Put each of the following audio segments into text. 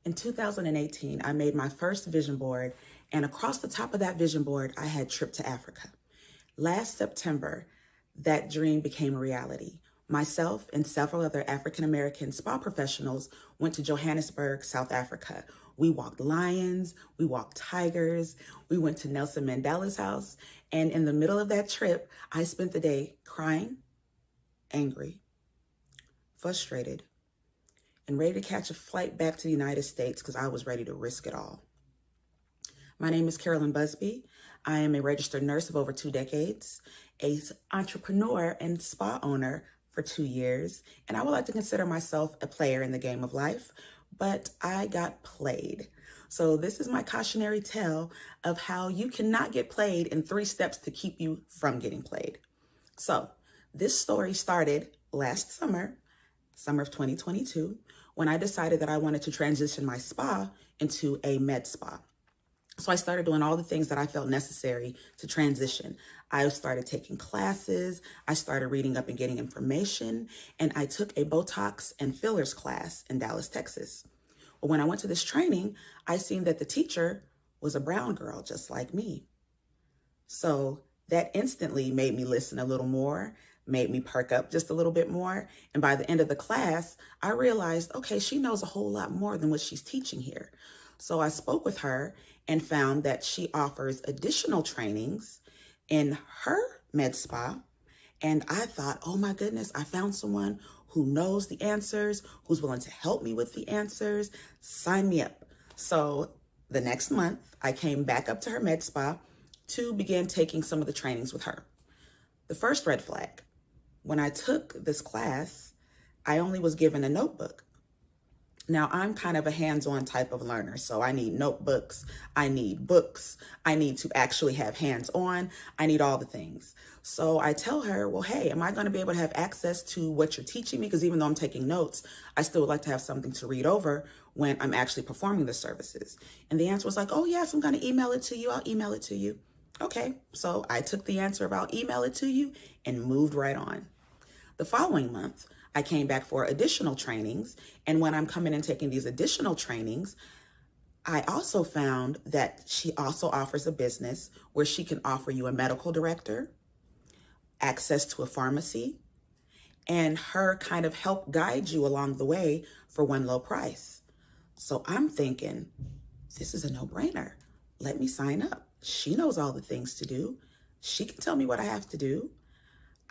In 2018, I made my first vision board, and across the top of that vision board, I had Trip to Africa. Last September, that dream became a reality. Myself and several other African-American spa professionals went to Johannesburg, South Africa. We walked lions, we walked tigers, we went to Nelson Mandela's house, and in the middle of that trip, I spent the day crying, angry, frustrated, and ready to catch a flight back to the United States because I was ready to risk it all. My name is Carolyn Busby. I am a registered nurse of over 2 decades, an entrepreneur and spa owner for 2 years, and I would like to consider myself a player in the game of life, but I got played. So this is my cautionary tale of how you cannot get played in 3 steps to keep you from getting played. So this story started last summer of 2022, when I decided that I wanted to transition my spa into a med spa. So I started doing all the things that I felt necessary to transition. I started taking classes, I started reading up and getting information, and I took a Botox and fillers class in Dallas, Texas. Well, when I went to this training, I seen that the teacher was a brown girl just like me. So that instantly made me listen a little more, made me perk up just a little bit more. And by the end of the class, I realized, okay, she knows a whole lot more than what she's teaching here. So I spoke with her and found that she offers additional trainings in her med spa. And I thought, oh my goodness, I found someone who knows the answers, who's willing to help me with the answers. Sign me up. So the next month, I came back up to her med spa to begin taking some of the trainings with her. The first red flag, when I took this class, I only was given a notebook. Now, I'm kind of a hands-on type of learner, so I need notebooks, I need books, I need to actually have hands-on, I need all the things. So I tell her, well, hey, am I going to be able to have access to what you're teaching me? Because even though I'm taking notes, I still would like to have something to read over when I'm actually performing the services. And the answer was like, oh, yes, I'm going to email it to you. I'll email it to you. Okay, so I took the answer of I'll email it to you and moved right on. The following month, I came back for additional trainings. And when I'm coming and taking these additional trainings, I also found that she also offers a business where she can offer you a medical director, access to a pharmacy, and her kind of help guide you along the way for one low price. So I'm thinking, this is a no-brainer. Let me sign up. She knows all the things to do. She can tell me what I have to do.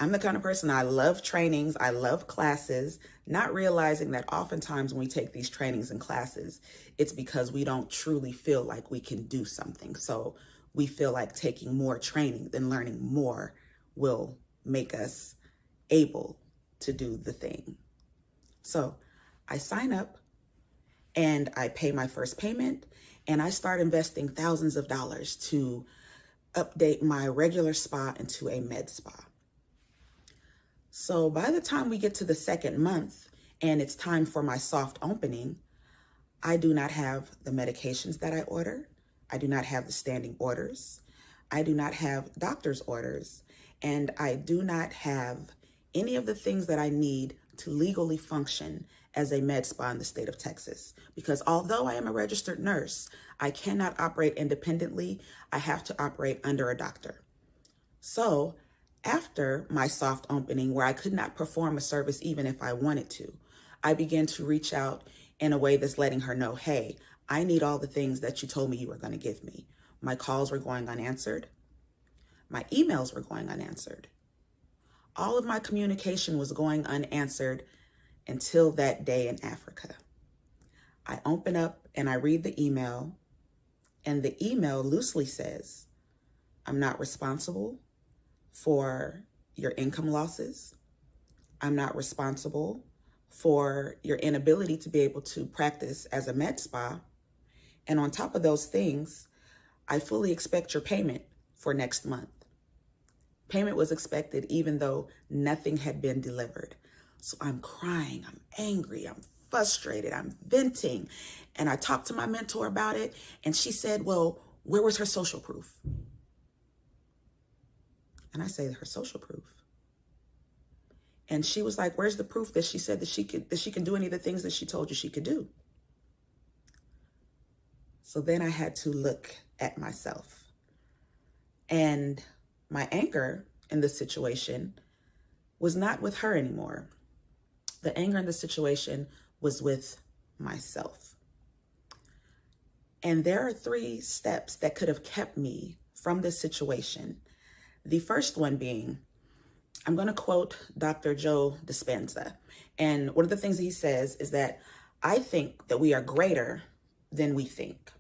I'm the kind of person, I love trainings, I love classes, not realizing that oftentimes when we take these trainings and classes, it's because we don't truly feel like we can do something. So we feel like taking more training than learning more will make us able to do the thing. So I sign up and I pay my first payment and I start investing thousands of dollars to update my regular spa into a med spa. So by the time we get to the second month and it's time for my soft opening, I do not have the medications that I order. I do not have the standing orders. I do not have doctor's orders. And I do not have any of the things that I need to legally function as a med spa in the state of Texas. Because although I am a registered nurse, I cannot operate independently. I have to operate under a doctor. So after my soft opening, where I could not perform a service even if I wanted to, I began to reach out in a way that's letting her know, hey, I need all the things that you told me you were going to give me. My calls were going unanswered. My emails were going unanswered. All of my communication was going unanswered until that day in Africa. I open up and I read the email, and the email loosely says, I'm not responsible for your income losses. I'm not responsible for your inability to be able to practice as a med spa. And on top of those things, I fully expect your payment for next month. Payment was expected even though nothing had been delivered. So I'm crying, I'm angry, I'm frustrated, I'm venting. And I talked to my mentor about it, and she said, well, where was her social proof? And I say, her social proof. And she was like, where's the proof that she said that she can do any of the things that she told you she could do? So then I had to look at myself. And my anger in this situation was not with her anymore. The anger in the situation was with myself. And there are 3 steps that could have kept me from this situation. The first one being, I'm going to quote Dr. Joe Dispenza. And one of the things he says is that I think that we are greater than we think,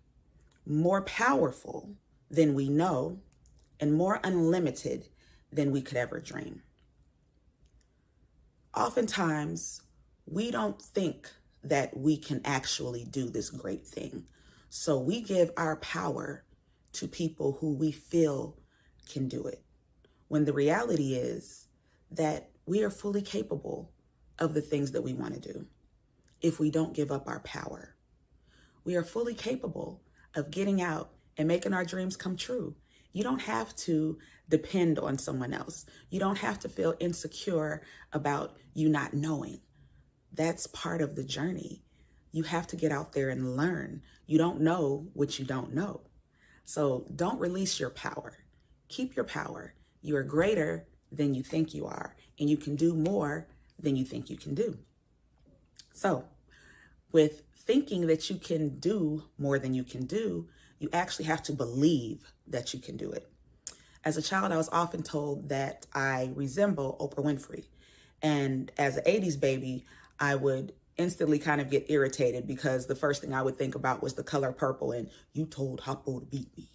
more powerful than we know, and more unlimited than we could ever dream. Oftentimes, we don't think that we can actually do this great thing. So we give our power to people who we feel can do it, when the reality is that we are fully capable of the things that we want to do if we don't give up our power. We are fully capable of getting out and making our dreams come true. You don't have to depend on someone else. You don't have to feel insecure about you not knowing. That's part of the journey. You have to get out there and learn. You don't know what you don't know. So don't release your power. Keep your power. You are greater than you think you are, and you can do more than you think you can do. So with thinking that you can do more than you can do, you actually have to believe that you can do it. As a child, I was often told that I resemble Oprah Winfrey. And as an 80s baby, I would instantly kind of get irritated because the first thing I would think about was the color purple and you told Hoppo to beat me.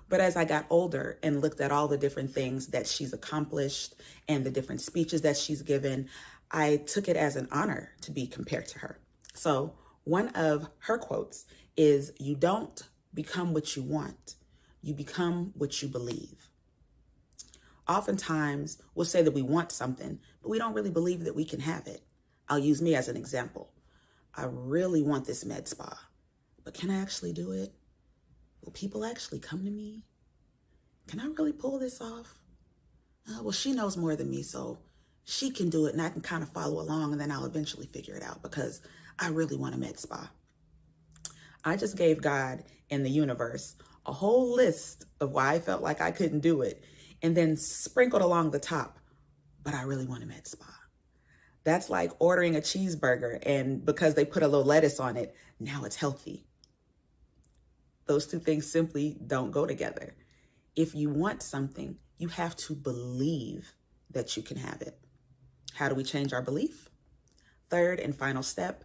But as I got older and looked at all the different things that she's accomplished and the different speeches that she's given, I took it as an honor to be compared to her. So one of her quotes is, "You don't become what you want, you become what you believe." Oftentimes, we'll say that we want something, but we don't really believe that we can have it. I'll use me as an example. I really want this med spa, but can I actually do it? Will people actually come to me? Can I really pull this off? Well, she knows more than me, so she can do it and I can kind of follow along and then I'll eventually figure it out because I really want a med spa. I just gave God and the universe a whole list of why I felt like I couldn't do it and then sprinkled along the top, but I really want a med spa. That's like ordering a cheeseburger and because they put a little lettuce on it, now it's healthy. Those two things simply don't go together. If you want something, you have to believe that you can have it. How do we change our belief? Third and final step,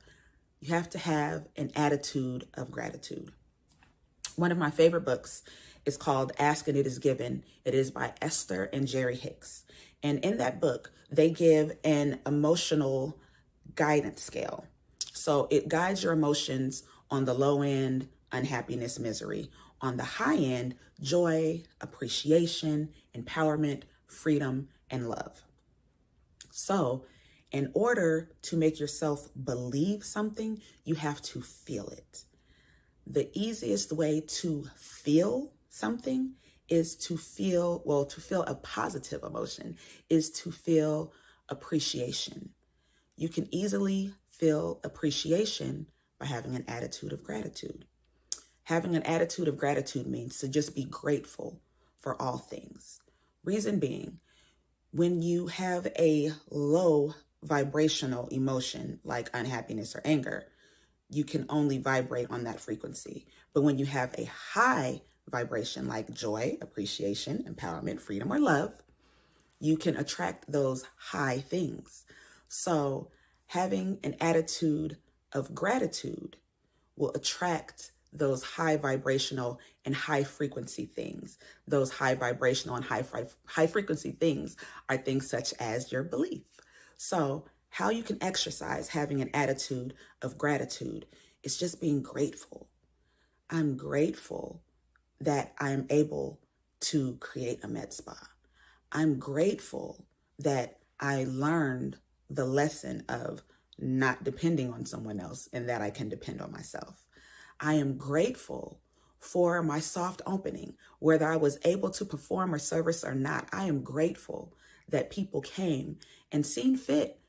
you have to have an attitude of gratitude. One of my favorite books is called Ask and It Is Given. It is by Esther and Jerry Hicks. And in that book, they give an emotional guidance scale. So it guides your emotions on the low end, unhappiness, misery. On the high end, joy, appreciation, empowerment, freedom, and love. So in order to make yourself believe something, you have to feel it. The easiest way to feel something is to feel a positive emotion, is to feel appreciation. You can easily feel appreciation by having an attitude of gratitude. Having an attitude of gratitude means to just be grateful for all things. Reason being, when you have a low vibrational emotion like unhappiness or anger, you can only vibrate on that frequency. But when you have a high vibration like joy, appreciation, empowerment, freedom, or love, you can attract those high things. So having an attitude of gratitude will attract those high vibrational and high frequency things. Those high vibrational and high frequency things are things such as your belief. So how you can exercise having an attitude of gratitude is just being grateful. I'm grateful that I'm able to create a med spa. I'm grateful that I learned the lesson of not depending on someone else and that I can depend on myself. I am grateful for my soft opening, whether I was able to perform or service or not. I am grateful that people came and seen fit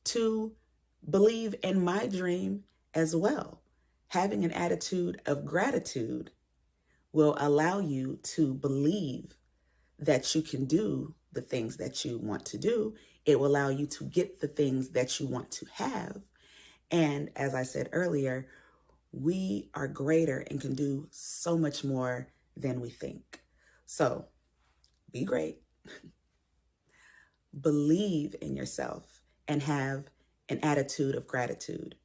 to believe in my dream as well. Having an attitude of gratitude will allow you to believe that you can do the things that you want to do. It will allow you to get the things that you want to have. And as I said earlier, we are greater and can do so much more than we think. So be great, believe in yourself, and have an attitude of gratitude.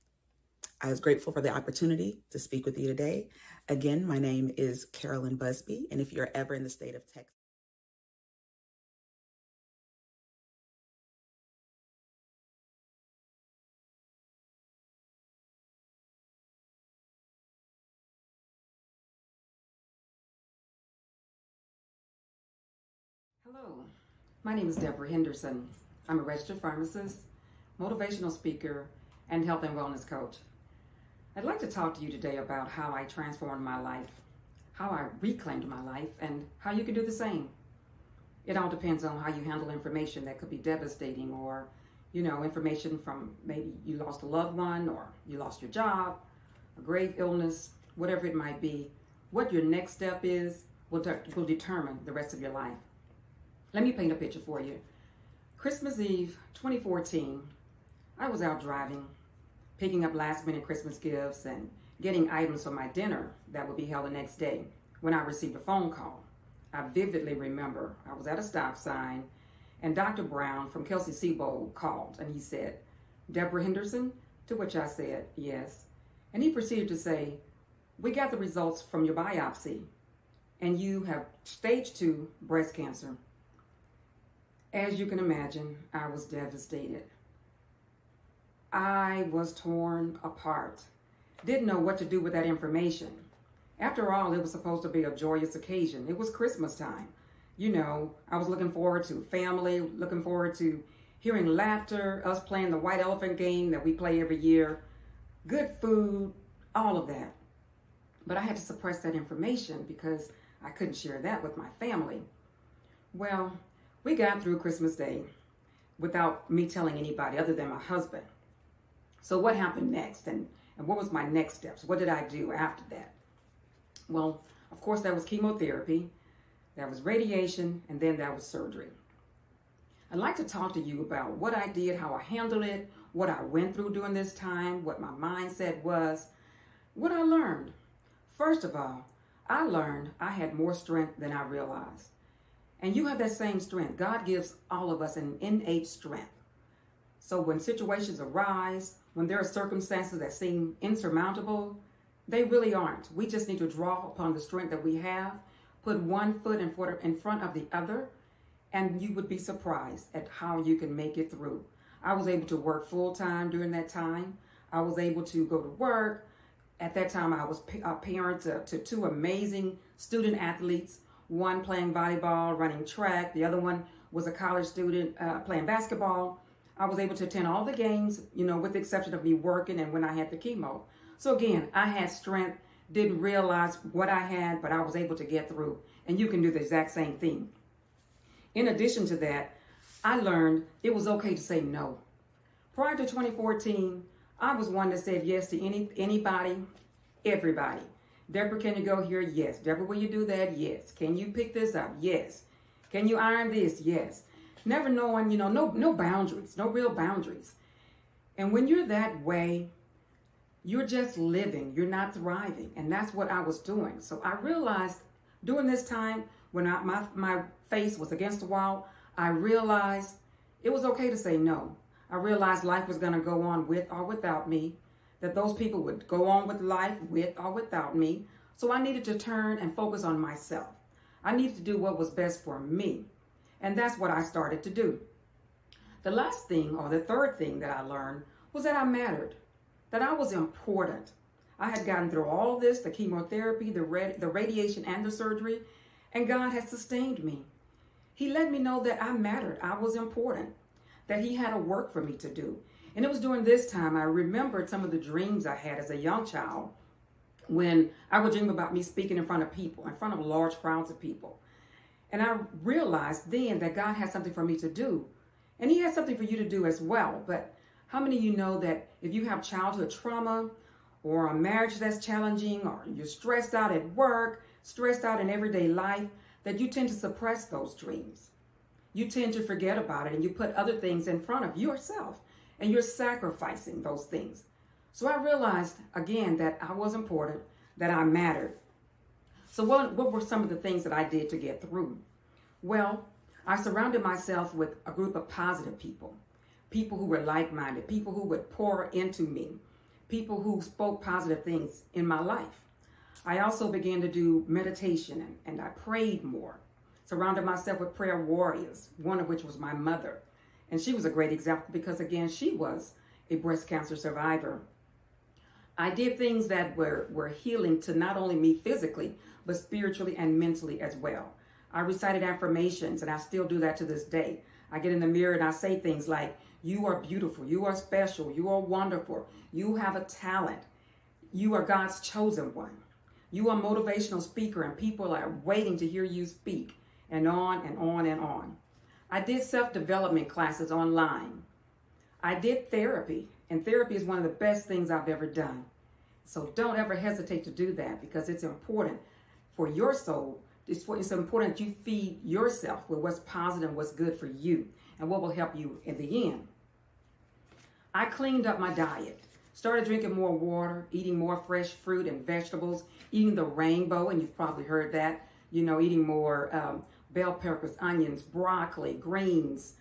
I was grateful for the opportunity to speak with you today. Again, my name is Carolyn Busby, and if you're ever in the state of Texas, Hello, my name is Debra Henderson. I'm a registered pharmacist, motivational speaker, and health and wellness coach. I'd like to talk to you today about how I transformed my life, how I reclaimed my life, and how you can do the same. It all depends on how you handle information that could be devastating, or, information from maybe you lost a loved one, or you lost your job, a grave illness, whatever it might be. What your next step is will determine the rest of your life. Let me paint a picture for you. Christmas Eve 2014, I was out driving, picking up last minute Christmas gifts and getting items for my dinner that would be held the next day when I received a phone call. I vividly remember I was at a stop sign and Dr. Brown from Kelsey-Seybold called and he said, "Debra Henderson?" To which I said, "Yes." And he proceeded to say, "We got the results from your biopsy and you have stage 2 breast cancer." As you can imagine, I was devastated. I was torn apart. Didn't know what to do with that information. After all, it was supposed to be a joyous occasion. It was Christmas time. I was looking forward to family, looking forward to hearing laughter, us playing the white elephant game that we play every year, good food, all of that. But I had to suppress that information because I couldn't share that with my family. Well, we got through Christmas Day without me telling anybody other than my husband. So what happened next? And what was my next steps? What did I do after that? Well, of course, there was chemotherapy, there was radiation, and then there was surgery. I'd like to talk to you about what I did, how I handled it, what I went through during this time, what my mindset was, what I learned. First of all, I learned I had more strength than I realized. And you have that same strength. God gives all of us an innate strength. So when situations arise, when there are circumstances that seem insurmountable, they really aren't. We just need to draw upon the strength that we have, put one foot in front of the other, and you would be surprised at how you can make it through. I was able to work full time during that time. I was able to go to work. At that time, I was a parent to 2 amazing student athletes. One playing volleyball, running track. The other one was a college student playing basketball. I was able to attend all the games, with the exception of me working and when I had the chemo. So again, I had strength, didn't realize what I had, but I was able to get through. And you can do the exact same thing. In addition to that, I learned it was okay to say no. Prior to 2014, I was one that said yes to anybody, everybody. "Debra, can you go here?" Yes. "Debra, will you do that?" Yes. "Can you pick this up?" Yes. "Can you iron this?" Yes. Never knowing, no boundaries, no real boundaries. And when you're that way, you're just living, you're not thriving. And that's what I was doing. So I realized during this time when my face was against the wall, I realized it was okay to say no. I realized life was going to go on with or without me, that those people would go on with life with or without me. So I needed to turn and focus on myself. I needed to do what was best for me. And that's what I started to do. The last thing, or the third thing that I learned, was that I mattered, that I was important. I had gotten through all this, the chemotherapy, the radiation, and the surgery, and God had sustained me. He let me know that I mattered, I was important, that He had a work for me to do. And it was during this time I remembered some of the dreams I had as a young child, when I would dream about me speaking in front of people, in front of large crowds of people. And I realized then that God had something for me to do. And He has something for you to do as well. But how many of you know that if you have childhood trauma or a marriage that's challenging, or you're stressed out at work, stressed out in everyday life, that you tend to suppress those dreams. You tend to forget about it and you put other things in front of yourself and you're sacrificing those things. So I realized again that I was important, that I mattered. So what were some of the things that I did to get through? Well, I surrounded myself with a group of positive people, people who were like-minded, people who would pour into me, people who spoke positive things in my life. I also began to do meditation and I prayed more, surrounded myself with prayer warriors, one of which was my mother. And she was a great example because, again, she was a breast cancer survivor. I did things that were healing to not only me physically, but spiritually and mentally as well. I recited affirmations, and I still do that to this day. I get in the mirror and I say things like, you are beautiful, you are special, you are wonderful, you have a talent, you are God's chosen one. You are a motivational speaker and people are waiting to hear you speak, and on and on and on. I did self-development classes online. I did therapy, and therapy is one of the best things I've ever done. So don't ever hesitate to do that because it's important for your soul. It's important that you feed yourself with what's positive and what's good for you and what will help you in the end. I cleaned up my diet, started drinking more water, eating more fresh fruit and vegetables, eating the rainbow, and you've probably heard that, eating more bell peppers, onions, broccoli, greens,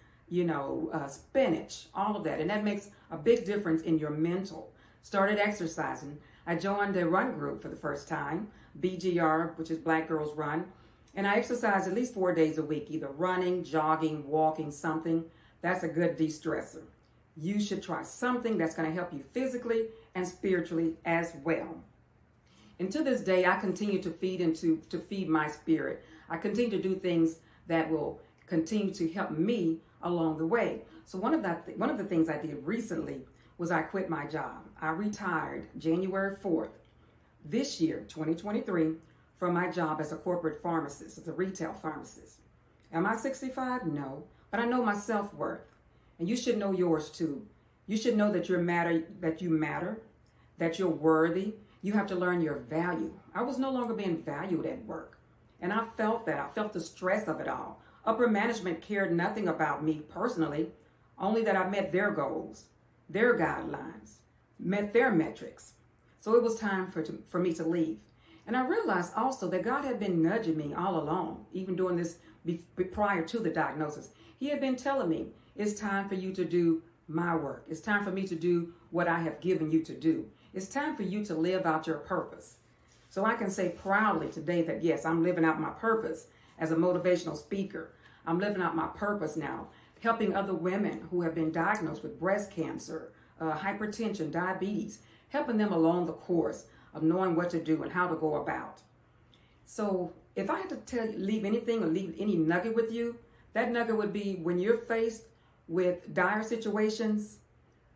spinach, all of that. And that makes a big difference in your mental. Started exercising. I joined a run group for the first time, BGR, which is Black Girls Run. And I exercise at least 4 days a week, either running, jogging, walking, something. That's a good de-stressor. You should try something that's going to help you physically and spiritually as well. And to this day, I continue to feed my spirit. I continue to do things that will continue to help me along the way. So one of the things I did recently was I quit my job. I retired January 4th this year, 2023, from my job as a corporate pharmacist, as a retail pharmacist. Am I 65? No, but I know my self-worth. And you should know yours too. You should know that you matter, that you're worthy. You have to learn your value. I was no longer being valued at work. And I felt that. I felt the stress of it all. Upper management cared nothing about me personally, only that I met their goals, their guidelines, met their metrics. So it was time for me to leave. And I realized also that God had been nudging me all along, even doing this prior to the diagnosis. He had been telling me, it's time for you to do my work. It's time for me to do what I have given you to do. It's time for you to live out your purpose. So I can say proudly today that yes, I'm living out my purpose as a motivational speaker. I'm living out my purpose now, helping other women who have been diagnosed with breast cancer, hypertension, diabetes, helping them along the course of knowing what to do and how to go about. So if I had to leave anything or leave any nugget with you, that nugget would be when you're faced with dire situations,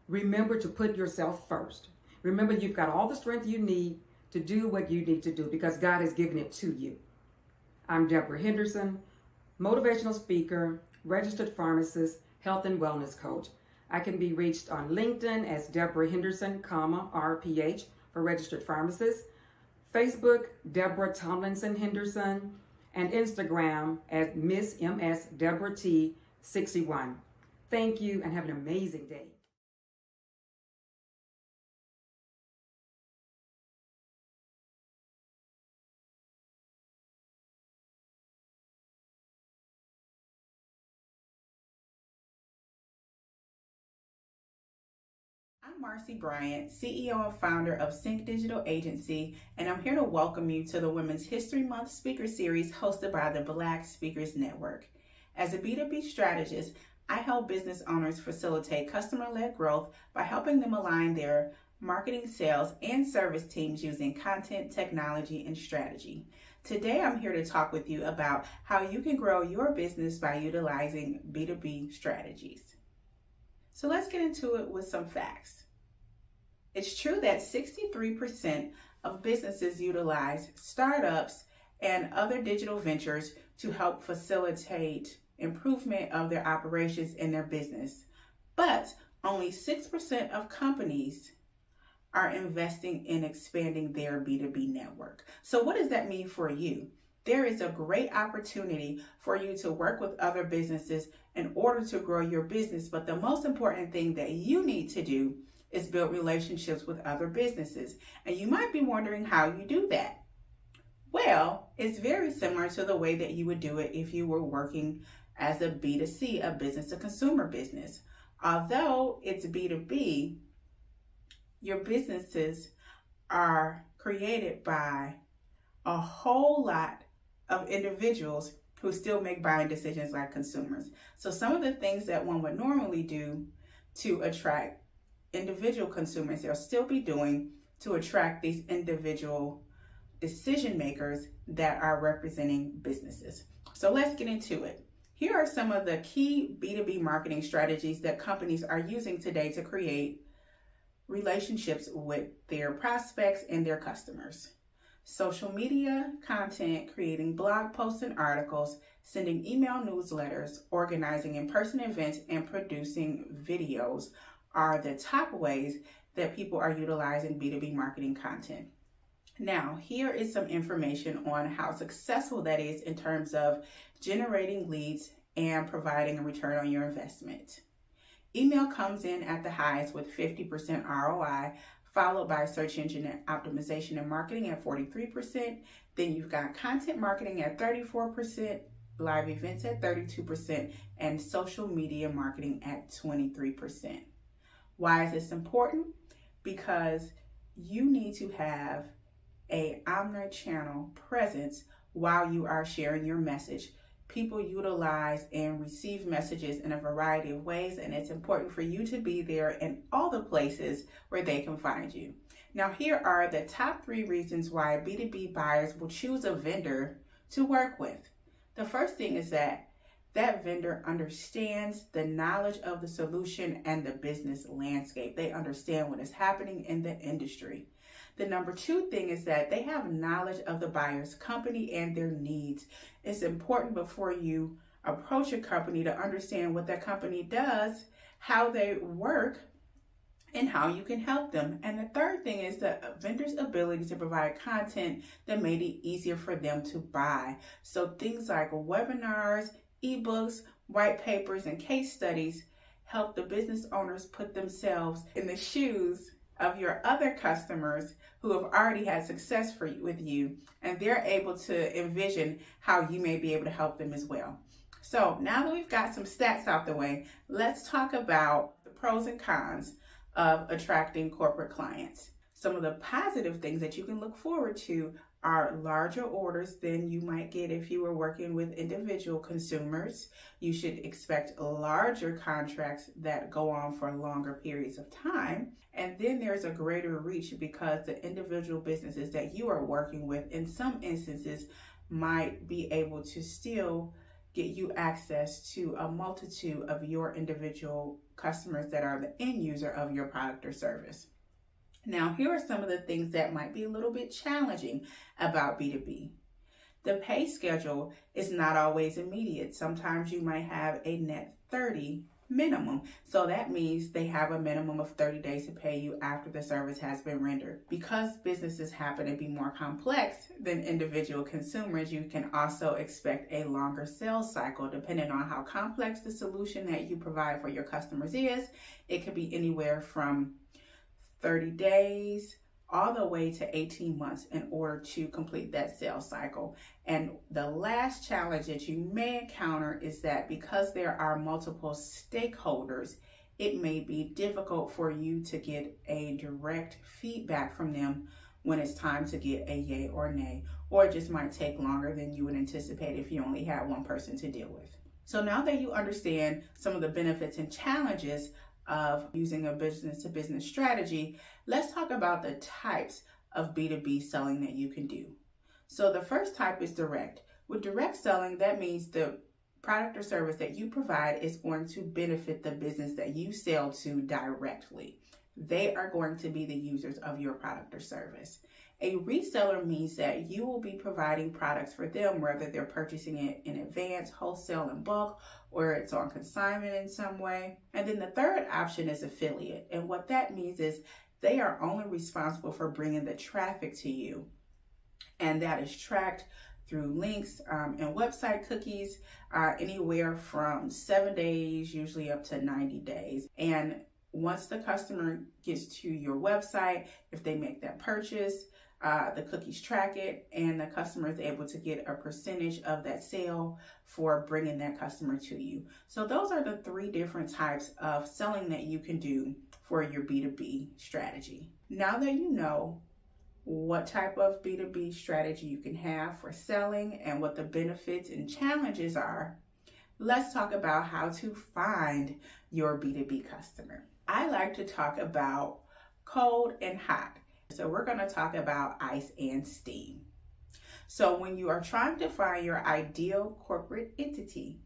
remember to put yourself first. Remember you've got all the strength you need to do what you need to do because God has given it to you. I'm Debra Henderson, motivational speaker, registered pharmacist, health and wellness coach. I can be reached on LinkedIn as Debra Henderson, RPH for registered pharmacist, Facebook, Debra Thomlinson Henderson, and Instagram as Miss MS Debra T 61. Thank you and have an amazing day. I'm Marci, Bryant, CEO and founder of Sync Digital Agency, and I'm here to welcome you to the Women's History Month Speaker Series hosted by the Black Speakers Network. As a B2B strategist, I help business owners facilitate customer-led growth by helping them align their marketing, sales, and service teams using content, technology, and strategy. Today, I'm here to talk with you about how you can grow your business by utilizing B2B strategies. So let's get into it with some facts. It's true that 63% of businesses utilize startups and other digital ventures to help facilitate improvement of their operations in their business. But only 6% of companies are investing in expanding their B2B network. So what does that mean for you? There is a great opportunity for you to work with other businesses in order to grow your business. But the most important thing that you need to do is build relationships with other businesses. And you might be wondering how you do that. Well, it's very similar to the way that you would do it if you were working as a B2C, a business to consumer business. Although it's B2B, your businesses are created by a whole lot of individuals who still make buying decisions like consumers. So some of the things that one would normally do to attract individual consumers, they'll still be doing to attract these individual decision makers that are representing businesses. So let's get into it. Here are some of the key B2B marketing strategies that companies are using today to create relationships with their prospects and their customers. Social media content, creating blog posts and articles, sending email newsletters, organizing in-person events, and producing videos are the top ways that people are utilizing B2B marketing content. Now, here is some information on how successful that is in terms of generating leads and providing a return on your investment. Email comes in at the highest with 50% ROI, followed by search engine optimization and marketing at 43%. Then you've got content marketing at 34%, live events at 32%, and social media marketing at 23%. Why is this important? Because you need to have an omni-channel presence while you are sharing your message. People utilize and receive messages in a variety of ways, and it's important for you to be there in all the places where they can find you. Now, here are the top 3 reasons why B2B buyers will choose a vendor to work with. The first thing is that vendor understands the knowledge of the solution and the business landscape. They understand what is happening in the industry. The number 2 thing is that they have knowledge of the buyer's company and their needs. It's important before you approach a company to understand what that company does, how they work, and how you can help them. And the third thing is the vendor's ability to provide content that made it easier for them to buy. So things like webinars, ebooks, white papers, and case studies help the business owners put themselves in the shoes of your other customers who have already had success with you, and they're able to envision how you may be able to help them as well. So now that we've got some stats out the way, let's talk about the pros and cons of attracting corporate clients. Some of the positive things that you can look forward to are larger orders than you might get if you were working with individual consumers. You should expect larger contracts that go on for longer periods of time. And then there's a greater reach because the individual businesses that you are working with, in some instances, might be able to still get you access to a multitude of your individual customers that are the end user of your product or service. Now, here are some of the things that might be a little bit challenging about B2B. The pay schedule is not always immediate. Sometimes you might have a net 30 minimum. So that means they have a minimum of 30 days to pay you after the service has been rendered. Because businesses happen to be more complex than individual consumers, you can also expect a longer sales cycle depending on how complex the solution that you provide for your customers is. It could be anywhere from 30 days all the way to 18 months in order to complete that sales cycle. And the last challenge that you may encounter is that because there are multiple stakeholders, it may be difficult for you to get a direct feedback from them when it's time to get a yay or nay, or it just might take longer than you would anticipate if you only had one person to deal with. So now that you understand some of the benefits and challenges of using a business-to-business strategy, let's talk about the types of B2B selling that you can do. So the first type is direct. With direct selling, that means the product or service that you provide is going to benefit the business that you sell to directly. They are going to be the users of your product or service. A reseller means that you will be providing products for them, whether they're purchasing it in advance, wholesale, in bulk, or it's on consignment in some way. And then the third option is affiliate. And what that means is They are only responsible for bringing the traffic to you. And that is tracked through links and website cookies, anywhere from 7 days, usually up to 90 days. And once the customer gets to your website, if they make that purchase, the cookies track it, and the customer is able to get a percentage of that sale for bringing that customer to you. So those are the 3 different types of selling that you can do for your B2B strategy. Now that you know what type of B2B strategy you can have for selling and what the benefits and challenges are, let's talk about how to find your B2B customer. I like to talk about cold and hot. So we're going to talk about ice and steam. So when you are trying to find your ideal corporate entity,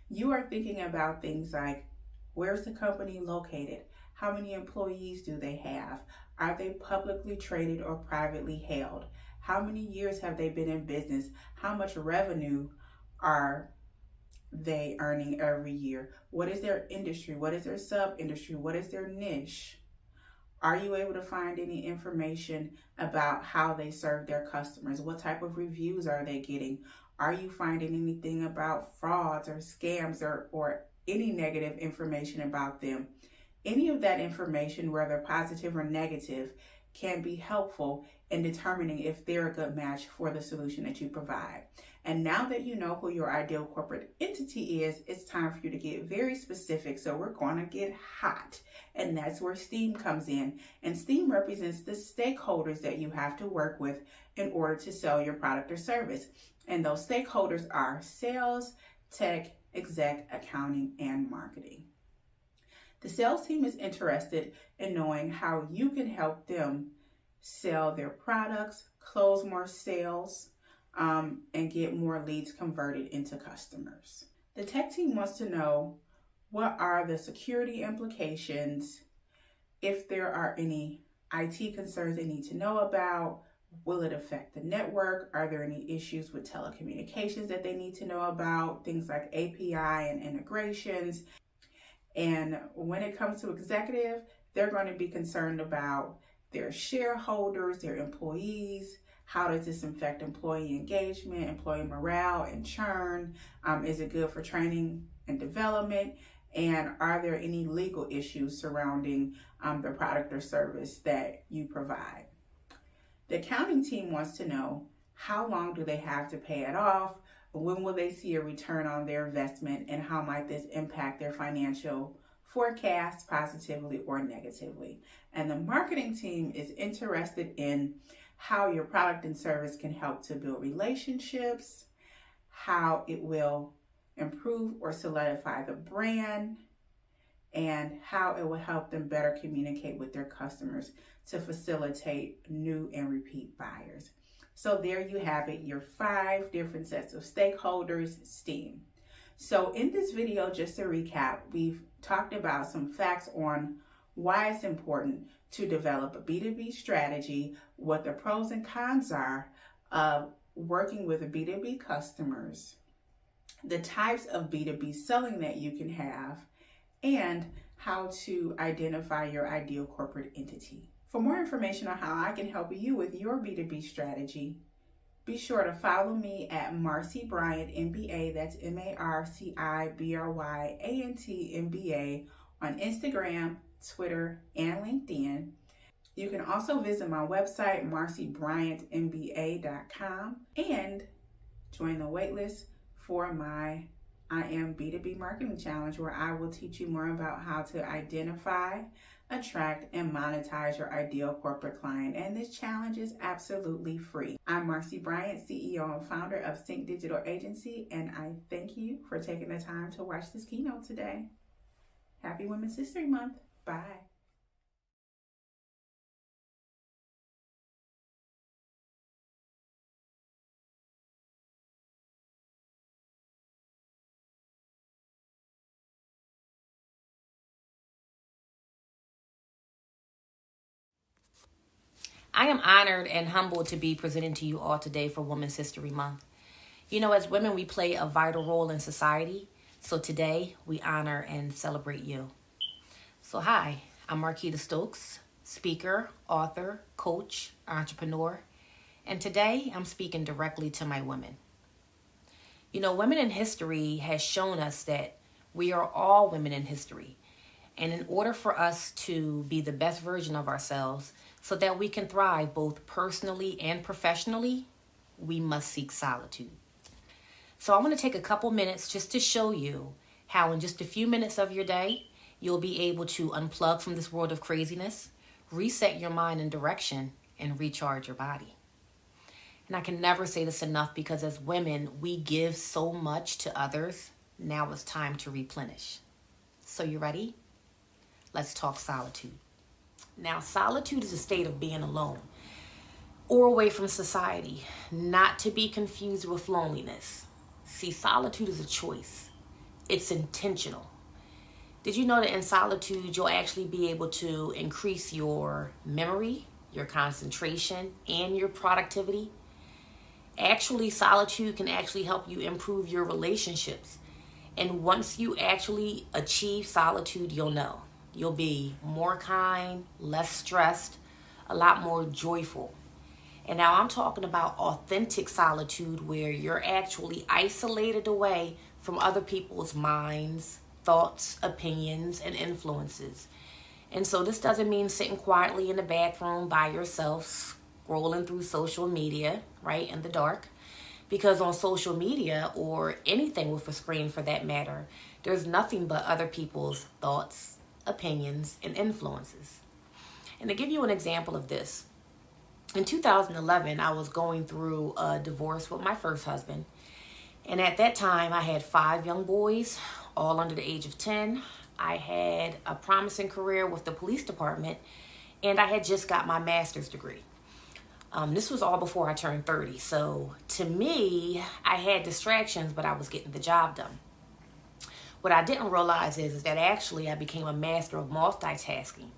you are thinking about things like, where's the company located? How many employees do they have? Are they publicly traded or privately held? How many years have they been in business? How much revenue are they earning every year? What is their industry? What is their sub-industry? What is their niche? Are you able to find any information about how they serve their customers? What type of reviews are they getting? Are you finding anything about frauds or scams or any negative information about them? Any of that information, whether positive or negative, can be helpful in determining if they're a good match for the solution that you provide. And now that you know who your ideal corporate entity is, it's time for you to get very specific. So we're going to get hot, and that's where steam comes in. And steam represents the stakeholders that you have to work with in order to sell your product or service. And those stakeholders are sales, tech, exec, accounting, and marketing. The sales team is interested in knowing how you can help them sell their products, close more sales, and get more leads converted into customers. The tech team wants to know, what are the security implications? If there are any IT concerns they need to know about, will it affect the network? Are there any issues with telecommunications that they need to know about? Things like API and integrations. And when it comes to executive, they're going to be concerned about their shareholders, their employees. How does this affect employee engagement, employee morale, and churn? Is it good for training and development? And are there any legal issues surrounding the product or service that you provide? The accounting team wants to know, how long do they have to pay it off? When will they see a return on their investment, and how might this impact their financial forecast positively or negatively? And the marketing team is interested in how your product and service can help to build relationships, how it will improve or solidify the brand, and how it will help them better communicate with their customers to facilitate new and repeat buyers. So there you have it, your 5 different sets of stakeholders, STEAM. So in this video, just to recap, we've talked about some facts on why it's important to develop a B2B strategy, what the pros and cons are of working with B2B customers, the types of B2B selling that you can have, and how to identify your ideal corporate entity. For more information on how I can help you with your B2B strategy, be sure to follow me at Marci Bryant MBA, that's MarciBryant MBA, on Instagram, Twitter, and LinkedIn. You can also visit my website, marcibryantmba.com, and join the waitlist for my I Am B2B Marketing Challenge, where I will teach you more about how to identify, attract, and monetize your ideal corporate client. And this challenge is absolutely free. I'm Marci Bryant, CEO and founder of Sync Digital Agency, and I thank you for taking the time to watch this keynote today. Happy Women's History Month. Bye. I am honored and humbled to be presenting to you all today for Women's History Month. You know, as women, we play a vital role in society. So today, we honor and celebrate you. So hi, I'm Markeeta Stokes, speaker, author, coach, entrepreneur, and today I'm speaking directly to my women. You know, women in history has shown us that we are all women in history. And in order for us to be the best version of ourselves so that we can thrive both personally and professionally, we must seek solitude. So I want to take a couple minutes just to show you how in just a few minutes of your day, you'll be able to unplug from this world of craziness, reset your mind and direction, and recharge your body. And I can never say this enough because as women, we give so much to others. Now it's time to replenish. So you ready? Let's talk solitude. Now, solitude is a state of being alone or away from society, not to be confused with loneliness. See, solitude is a choice. It's intentional. Did you know that in solitude, you'll actually be able to increase your memory, your concentration, and your productivity? Actually, solitude can actually help you improve your relationships. And once you actually achieve solitude, you'll know. You'll be more kind, less stressed, a lot more joyful. And now I'm talking about authentic solitude where you're actually isolated away from other people's minds, thoughts, opinions, and influences. And so this doesn't mean sitting quietly in the bathroom by yourself, scrolling through social media, right, in the dark. Because on social media, or anything with a screen for that matter, there's nothing but other people's thoughts, opinions, and influences. And to give you an example of this, in 2011, I was going through a divorce with my first husband. And at that time, I had 5 young boys, all under the age of 10. I had a promising career with the police department, and I had just got my master's degree. This was all before I turned 30. So to me, I had distractions, but I was getting the job done. What I didn't realize is that actually I became a master of multitasking.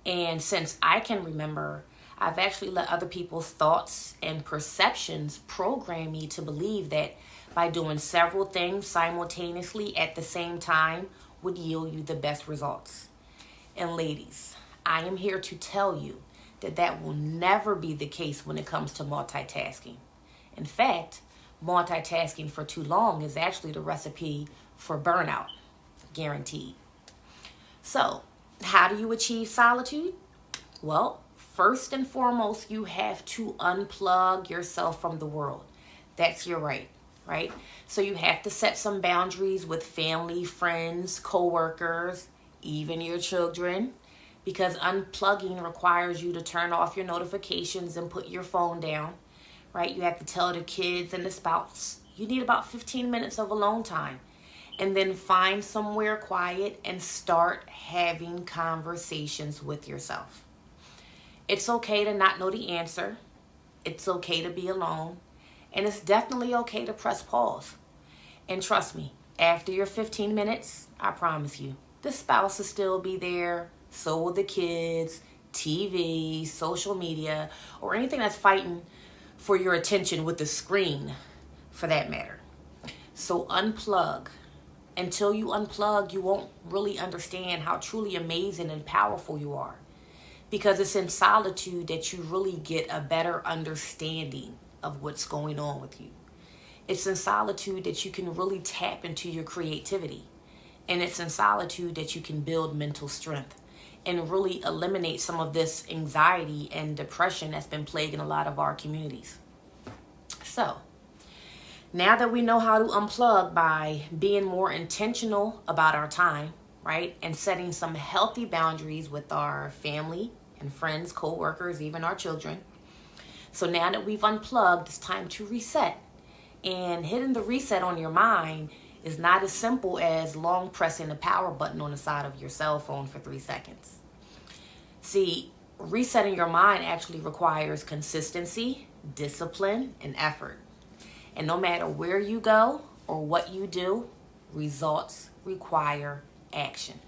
And since I can remember, I've actually let other people's thoughts and perceptions program me to believe that by doing several things simultaneously at the same time would yield you the best results. And ladies, I am here to tell you that that will never be the case when it comes to multitasking. In fact, multitasking for too long is actually the recipe for burnout, guaranteed. So, how do you achieve solitude? Well, first and foremost, you have to unplug yourself from the world. That's your right? So you have to set some boundaries with family, friends, co-workers, even your children, because unplugging requires you to turn off your notifications and put your phone down, right? You have to tell the kids and the spouse, you need about 15 minutes of alone time. And then find somewhere quiet and start having conversations with yourself. It's okay to not know the answer. It's okay to be alone. And it's definitely okay to press pause. And trust me, after your 15 minutes, I promise you, the spouse will still be there. So will the kids, TV, social media, or anything that's fighting for your attention with the screen, for that matter. So unplug. Until you unplug, you won't really understand how truly amazing and powerful you are. Because it's in solitude that you really get a better understanding of what's going on with you. It's in solitude that you can really tap into your creativity. And it's in solitude that you can build mental strength and really eliminate some of this anxiety and depression that's been plaguing a lot of our communities. So, now that we know how to unplug by being more intentional about our time, right? And setting some healthy boundaries with our family and friends, co-workers, even our children. So now that we've unplugged, it's time to reset. And hitting the reset on your mind is not as simple as long pressing the power button on the side of your cell phone for 3 seconds. See, resetting your mind actually requires consistency, discipline, and effort. And no matter where you go or what you do, results require action.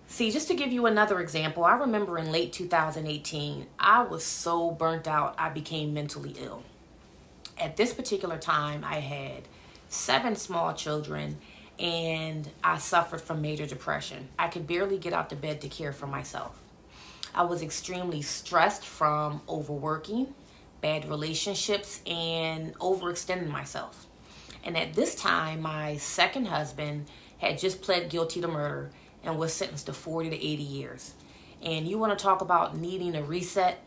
See, just to give you another example, I remember in late 2018, I was so burnt out, I became mentally ill. At this particular time, I had 7 small children, and I suffered from major depression. I could barely get out of bed to care for myself. I was extremely stressed from overworking, bad relationships, and overextending myself. And at this time, my second husband had just pled guilty to murder and was sentenced to 40 to 80 years. And you want to talk about needing a reset?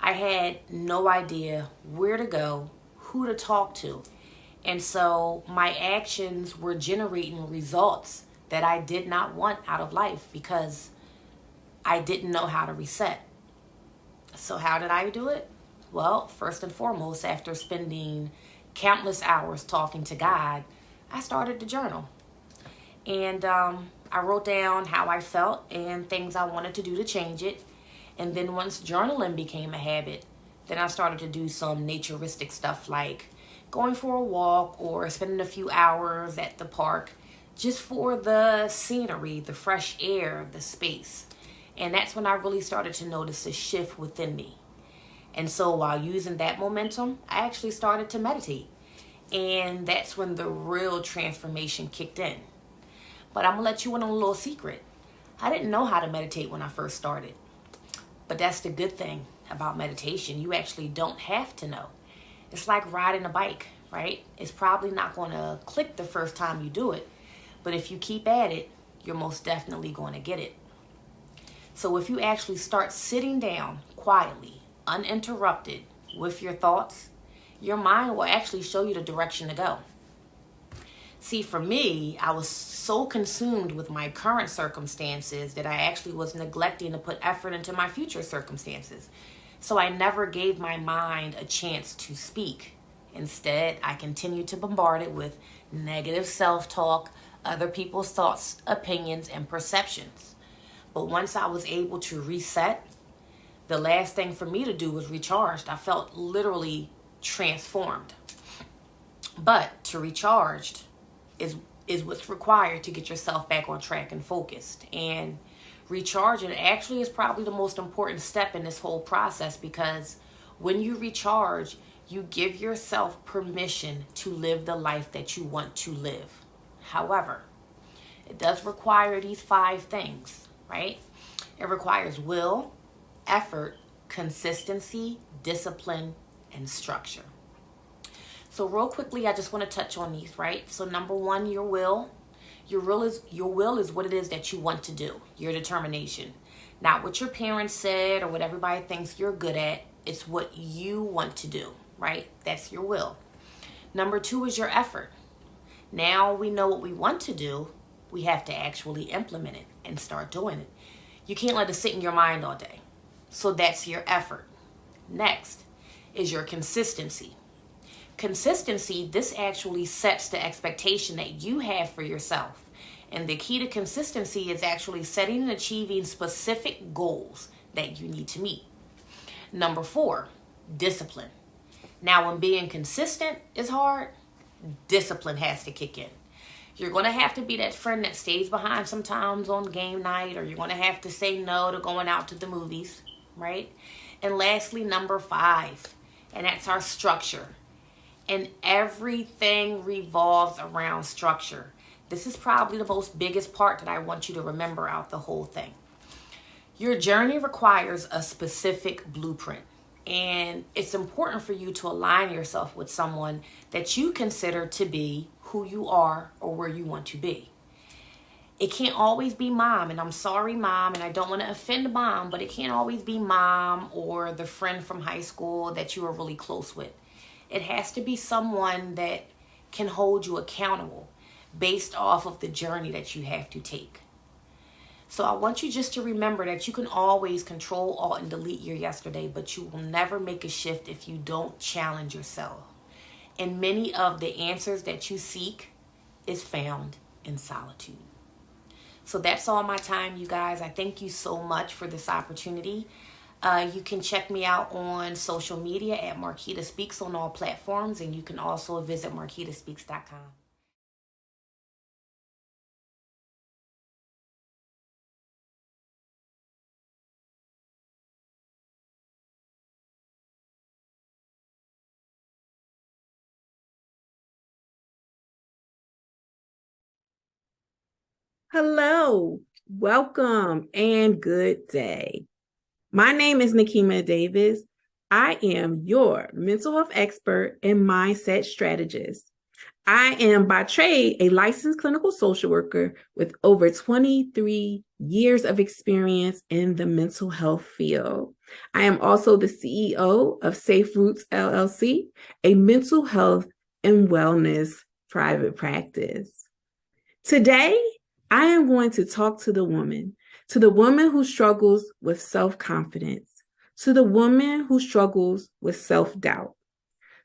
I had no idea where to go, who to talk to. And so my actions were generating results that I did not want out of life because I didn't know how to reset. So how did I do it? Well, first and foremost, after spending countless hours talking to God, I started to journal. And I wrote down how I felt and things I wanted to do to change it. And then once journaling became a habit, then I started to do some naturistic stuff like going for a walk or spending a few hours at the park just for the scenery, the fresh air, the space. And that's when I really started to notice a shift within me. And so while using that momentum, I actually started to meditate. And that's when the real transformation kicked in. But I'm going to let you in on a little secret. I didn't know how to meditate when I first started. But that's the good thing about meditation. You actually don't have to know. It's like riding a bike, right? It's probably not going to click the first time you do it. But if you keep at it, you're most definitely going to get it. So if you actually start sitting down quietly, uninterrupted with your thoughts, your mind will actually show you the direction to go. See, for me, I was so consumed with my current circumstances that I actually was neglecting to put effort into my future circumstances. So I never gave my mind a chance to speak. Instead, I continued to bombard it with negative self-talk, other people's thoughts, opinions, and perceptions. But once I was able to reset, the last thing for me to do was recharge. I felt literally transformed. But to recharge is what's required to get yourself back on track and focused. And recharging actually is probably the most important step in this whole process, because when you recharge, you give yourself permission to live the life that you want to live. However, it does require these 5 things, right? It requires will, effort, consistency, discipline, and structure. So real quickly, I just want to touch on these, right? So number 1, your will. Your will is what it is that you want to do, your determination. Not what your parents said or what everybody thinks you're good at. It's what you want to do, right? That's your will. Number 2 is your effort. Now we know what we want to do. We have to actually implement it and start doing it. You can't let it sit in your mind all day. So that's your effort. Next is your consistency. Consistency, this actually sets the expectation that you have for yourself. And the key to consistency is actually setting and achieving specific goals that you need to meet. Number 4, discipline. Now, when being consistent is hard, discipline has to kick in. You're going to have to be that friend that stays behind sometimes on game night, or you're going to have to say no to going out to the movies, right? And lastly, number 5, and that's our structure. And everything revolves around structure. This is probably the most biggest part that I want you to remember out the whole thing. Your journey requires a specific blueprint. And it's important for you to align yourself with someone that you consider to be who you are or where you want to be. It can't always be mom, and I'm sorry, mom, and I don't want to offend mom, but it can't always be mom or the friend from high school that you are really close with. It has to be someone that can hold you accountable based off of the journey that you have to take. So I want you just to remember that you can always control, alt, and delete your yesterday, but you will never make a shift if you don't challenge yourself. And many of the answers that you seek is found in solitude. So that's all my time, you guys. I thank you so much for this opportunity. You can check me out on social media at Markeeta Speaks on all platforms, and you can also visit markeetaspeaks.com. Hello, welcome, and good day. My name is Nikkimah Davis. I am your mental health expert and mindset strategist. I am by trade a licensed clinical social worker with over 23 years of experience in the mental health field. I am also the CEO of Safe Roots LLC, a mental health and wellness private practice. Today, I am going to talk to the woman who struggles with self-confidence, to the woman who struggles with self-doubt,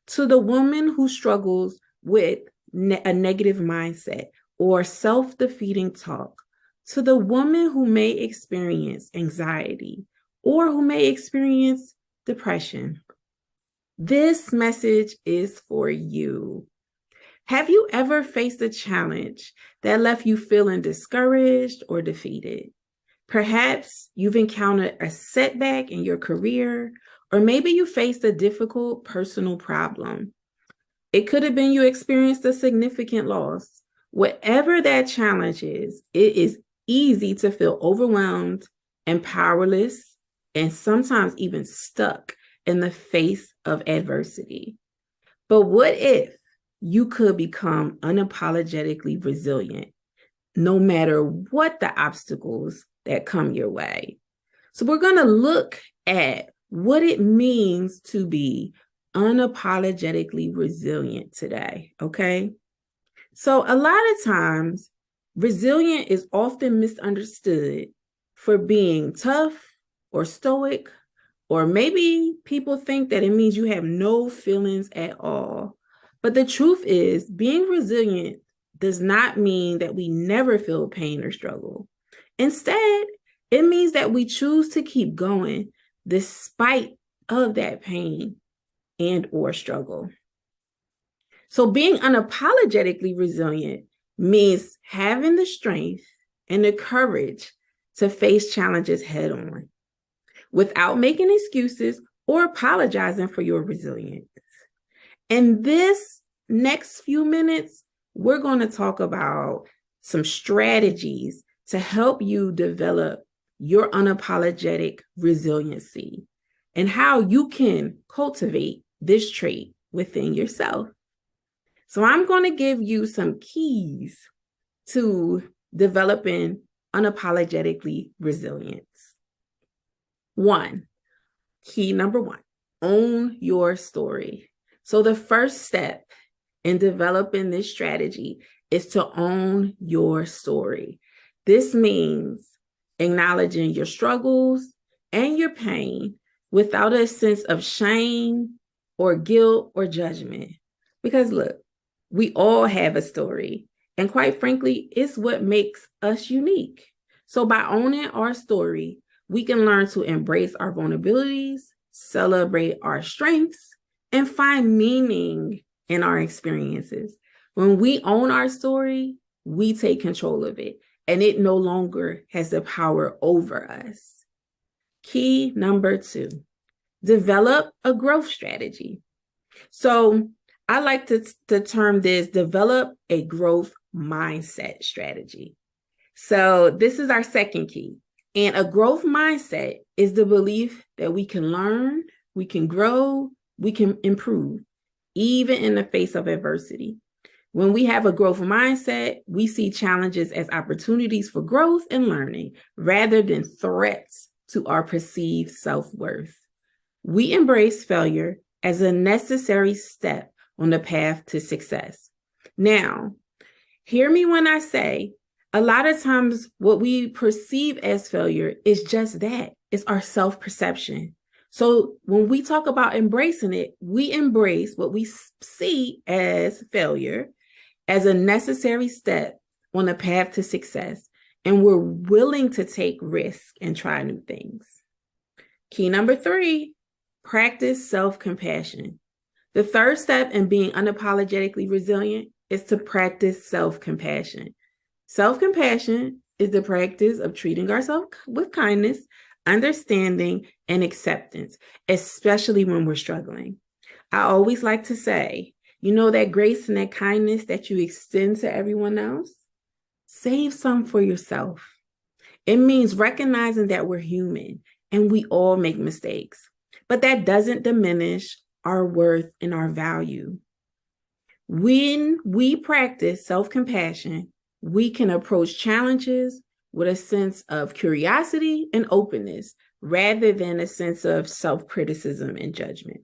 to the woman who struggles with a negative mindset or self-defeating talk, to the woman who may experience anxiety or who may experience depression. This message is for you. Have you ever faced a challenge that left you feeling discouraged or defeated? Perhaps you've encountered a setback in your career, or maybe you faced a difficult personal problem. It could have been you experienced a significant loss. Whatever that challenge is, it is easy to feel overwhelmed and powerless, and sometimes even stuck in the face of adversity. But what if you could become unapologetically resilient, no matter what the obstacles that come your way? So we're going to look at what it means to be unapologetically resilient today, okay? So a lot of times, resilient is often misunderstood for being tough or stoic, or maybe people think that it means you have no feelings at all. But the truth is, being resilient does not mean that we never feel pain or struggle. Instead, it means that we choose to keep going despite of that pain and or struggle. So being unapologetically resilient means having the strength and the courage to face challenges head on without making excuses or apologizing for your resilience. In this next few minutes, we're going to talk about some strategies to help you develop your unapologetic resiliency and how you can cultivate this trait within yourself. So I'm going to give you some keys to developing unapologetically resilience. Key number one, own your story. So the first step in developing this strategy is to own your story. This means acknowledging your struggles and your pain without a sense of shame or guilt or judgment. Because look, we all have a story. And quite frankly, it's what makes us unique. So by owning our story, we can learn to embrace our vulnerabilities, celebrate our strengths, and find meaning in our experiences. When we own our story, we take control of it, and it no longer has the power over us. Key number 2, develop a growth strategy. So I like to term this, develop a growth mindset strategy. So this is our second key. And a growth mindset is the belief that we can learn, we can grow, we can improve, even in the face of adversity. When we have a growth mindset, we see challenges as opportunities for growth and learning rather than threats to our perceived self-worth. We embrace failure as a necessary step on the path to success. Now, hear me when I say, a lot of times what we perceive as failure is just that. It's our self-perception. So when we talk about embracing it, we embrace what we see as failure as a necessary step on the path to success. And we're willing to take risks and try new things. Key number 3, practice self-compassion. The third step in being unapologetically resilient is to practice self-compassion. Self-compassion is the practice of treating ourselves with kindness, understanding, and acceptance, especially when we're struggling. I always like to say, you know, that grace and that kindness that you extend to everyone else, save some for yourself. It means recognizing that we're human and we all make mistakes, but that doesn't diminish our worth and our value. When we practice self-compassion, we can approach challenges with a sense of curiosity and openness rather than a sense of self-criticism and judgment.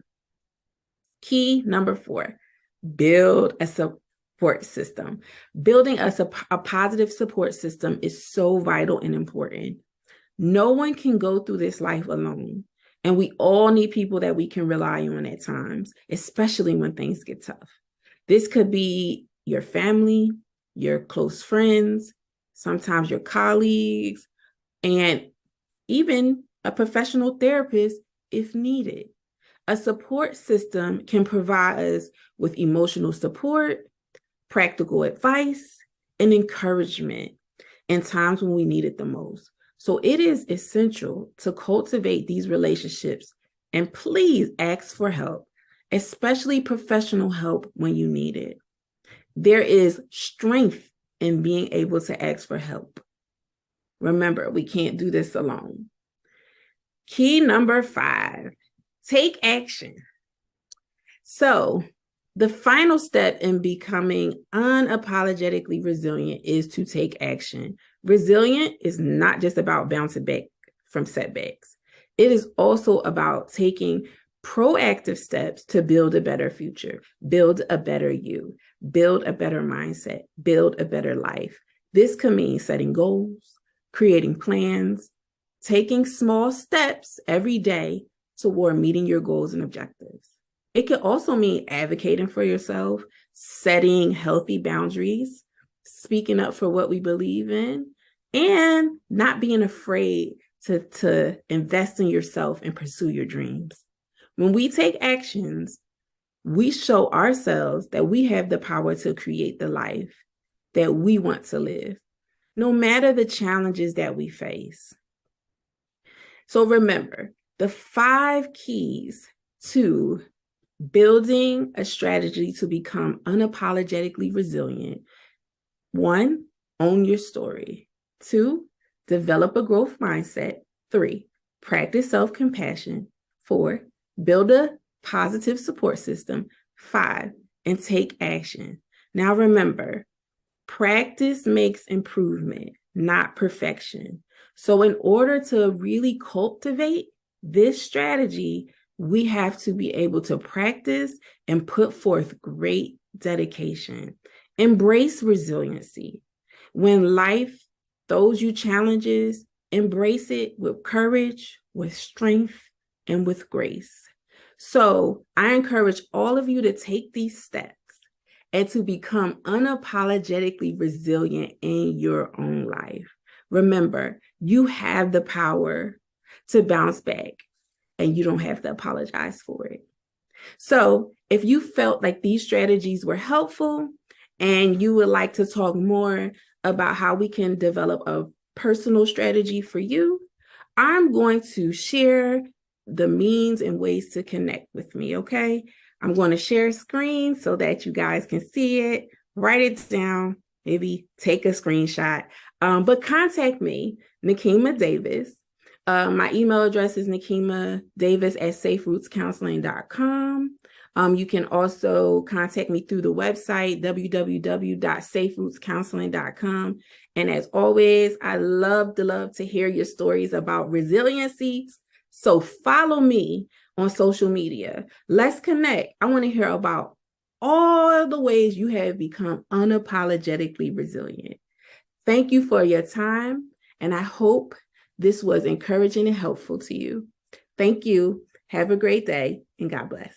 Key number 4, build a support system. Building a positive support system is so vital and important. No one can go through this life alone, and we all need people that we can rely on at times, especially when things get tough. This could be your family, your close friends, sometimes your colleagues, and even a professional therapist if needed. A support system can provide us with emotional support, practical advice, and encouragement in times when we need it the most. So it is essential to cultivate these relationships, and please ask for help, especially professional help when you need it. There is strength in being able to ask for help. Remember, we can't do this alone. Key number 5, take action. So the final step in becoming unapologetically resilient is to take action. Resilient is not just about bouncing back from setbacks. It is also about taking proactive steps to build a better future, build a better you, build a better mindset, build a better life. This could mean setting goals, creating plans, taking small steps every day toward meeting your goals and objectives. It could also mean advocating for yourself, setting healthy boundaries, speaking up for what we believe in, and not being afraid to invest in yourself and pursue your dreams. When we take actions, we show ourselves that we have the power to create the life that we want to live, no matter the challenges that we face. So remember, the 5 keys to building a strategy to become unapologetically resilient. 1, own your story. 2, develop a growth mindset. 3, practice self-compassion. 4, build a positive support system. 5, and take action. Now remember, practice makes improvement, not perfection. So in order to really cultivate this strategy, we have to be able to practice and put forth great dedication. Embrace resiliency. When life throws you challenges, embrace it with courage, with strength, and with grace. So I encourage all of you to take these steps and to become unapologetically resilient in your own life. Remember, you have the power to bounce back, and you don't have to apologize for it. So if you felt like these strategies were helpful and you would like to talk more about how we can develop a personal strategy for you, I'm going to share the means and ways to connect with me, okay? I'm going to share a screen so that you guys can see it, write it down, maybe take a screenshot, but contact me, Nikkimah Davis. My email address is nikkimahdavis@saferootscounseling.com. You can also contact me through the website, www.saferootscounseling.com. And as always, I love to hear your stories about resiliency. So follow me on social media. Let's connect. I want to hear about all the ways you have become unapologetically resilient. Thank you for your time, and I hope this was encouraging and helpful to you. Thank you. Have a great day, and God bless.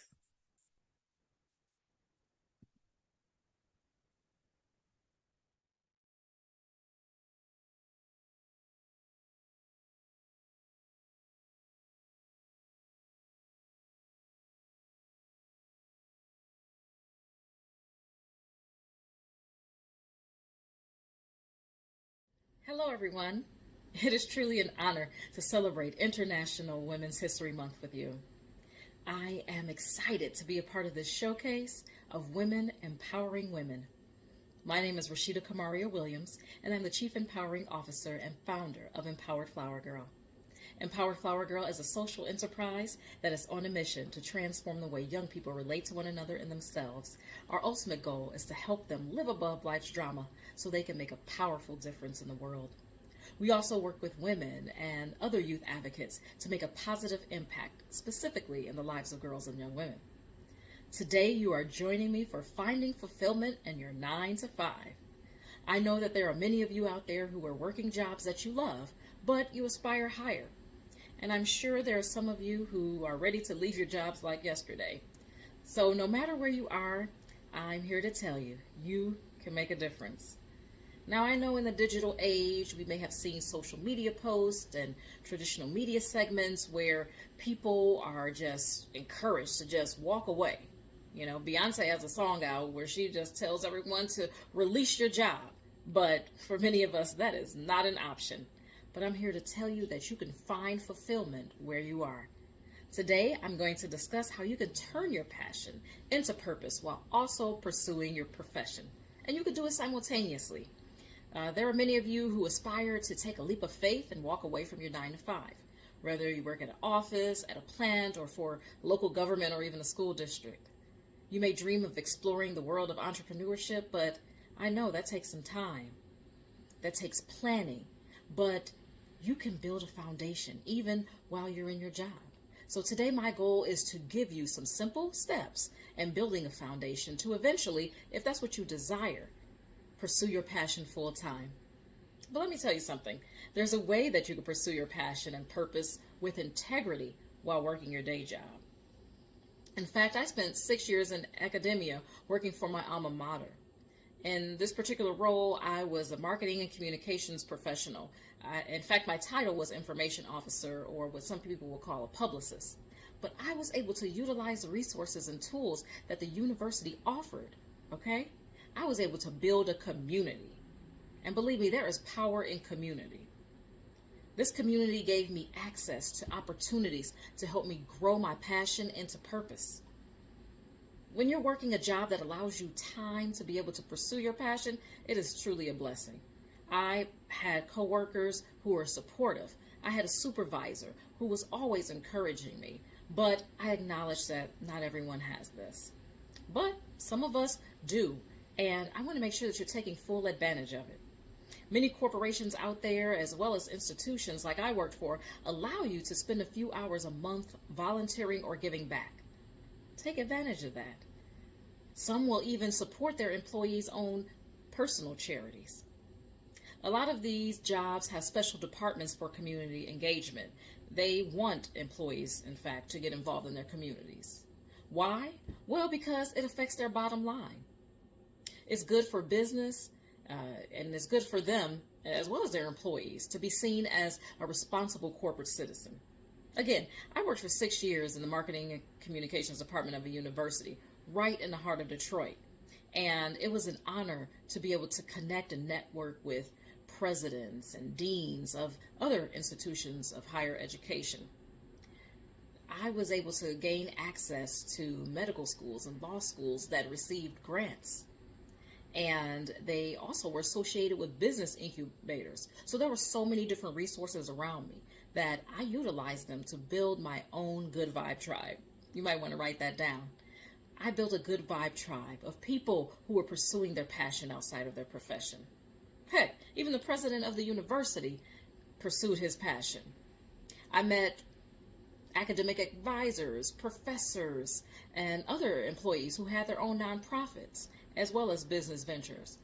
Hello, everyone. It is truly an honor to celebrate International Women's History Month with you. I am excited to be a part of this showcase of women empowering women. My name is Rasheda Kamaria Williams, and I'm the Chief Empowering Officer and founder of Empowered Flower Girl. Empowered Flower Girl is a social enterprise that is on a mission to transform the way young people relate to one another and themselves. Our ultimate goal is to help them live above life's drama so they can make a powerful difference in the world. We also work with women and other youth advocates to make a positive impact, specifically in the lives of girls and young women. Today, you are joining me for finding fulfillment in your 9 to 5. I know that there are many of you out there who are working jobs that you love, but you aspire higher. And I'm sure there are some of you who are ready to leave your jobs like yesterday. So no matter where you are, I'm here to tell you, you can make a difference. Now, I know in the digital age, we may have seen social media posts and traditional media segments where people are just encouraged to just walk away. You know, Beyonce has a song out where she just tells everyone to release your job. But for many of us, that is not an option. But I'm here to tell you that you can find fulfillment where you are. Today, I'm going to discuss how you can turn your passion into purpose while also pursuing your profession. And you can do it simultaneously. There are many of you who aspire to take a leap of faith and walk away from your 9 to 5. Whether you work at an office, at a plant, or for local government or even a school district. You may dream of exploring the world of entrepreneurship, but I know that takes some time. That takes planning, but you can build a foundation even while you're in your job. So today my goal is to give you some simple steps in building a foundation to eventually, if that's what you desire, pursue your passion full time. But let me tell you something. There's a way that you can pursue your passion and purpose with integrity while working your day job. In fact, I spent 6 years in academia working for my alma mater. In this particular role, I was a marketing and communications professional. In fact, my title was information officer, or what some people will call a publicist. But I was able to utilize the resources and tools that the university offered, okay? I was able to build a community. And believe me, there is power in community. This community gave me access to opportunities to help me grow my passion into purpose. When you're working a job that allows you time to be able to pursue your passion, it is truly a blessing. I had coworkers who were supportive. I had a supervisor who was always encouraging me, but I acknowledge that not everyone has this. But some of us do, and I want to make sure that you're taking full advantage of it. Many corporations out there, as well as institutions like I worked for, allow you to spend a few hours a month volunteering or giving back. Take advantage of that. Some will even support their employees' own personal charities. A lot of these jobs have special departments for community engagement. They want employees, in fact, to get involved in their communities. Why? Well, because it affects their bottom line. It's good for business, and it's good for them, as well as their employees, to be seen as a responsible corporate citizen. Again, I worked for 6 years in the marketing and communications department of a university, right in the heart of Detroit. And it was an honor to be able to connect and network with presidents and deans of other institutions of higher education. I was able to gain access to medical schools and law schools that received grants. And they also were associated with business incubators. So there were so many different resources around me that I utilized them to build my own Good Vibe Tribe. You might want to write that down. I built a Good Vibe Tribe of people who were pursuing their passion outside of their profession. Heck, even the president of the university pursued his passion. I met academic advisors, professors, and other employees who had their own nonprofits, as well as business ventures.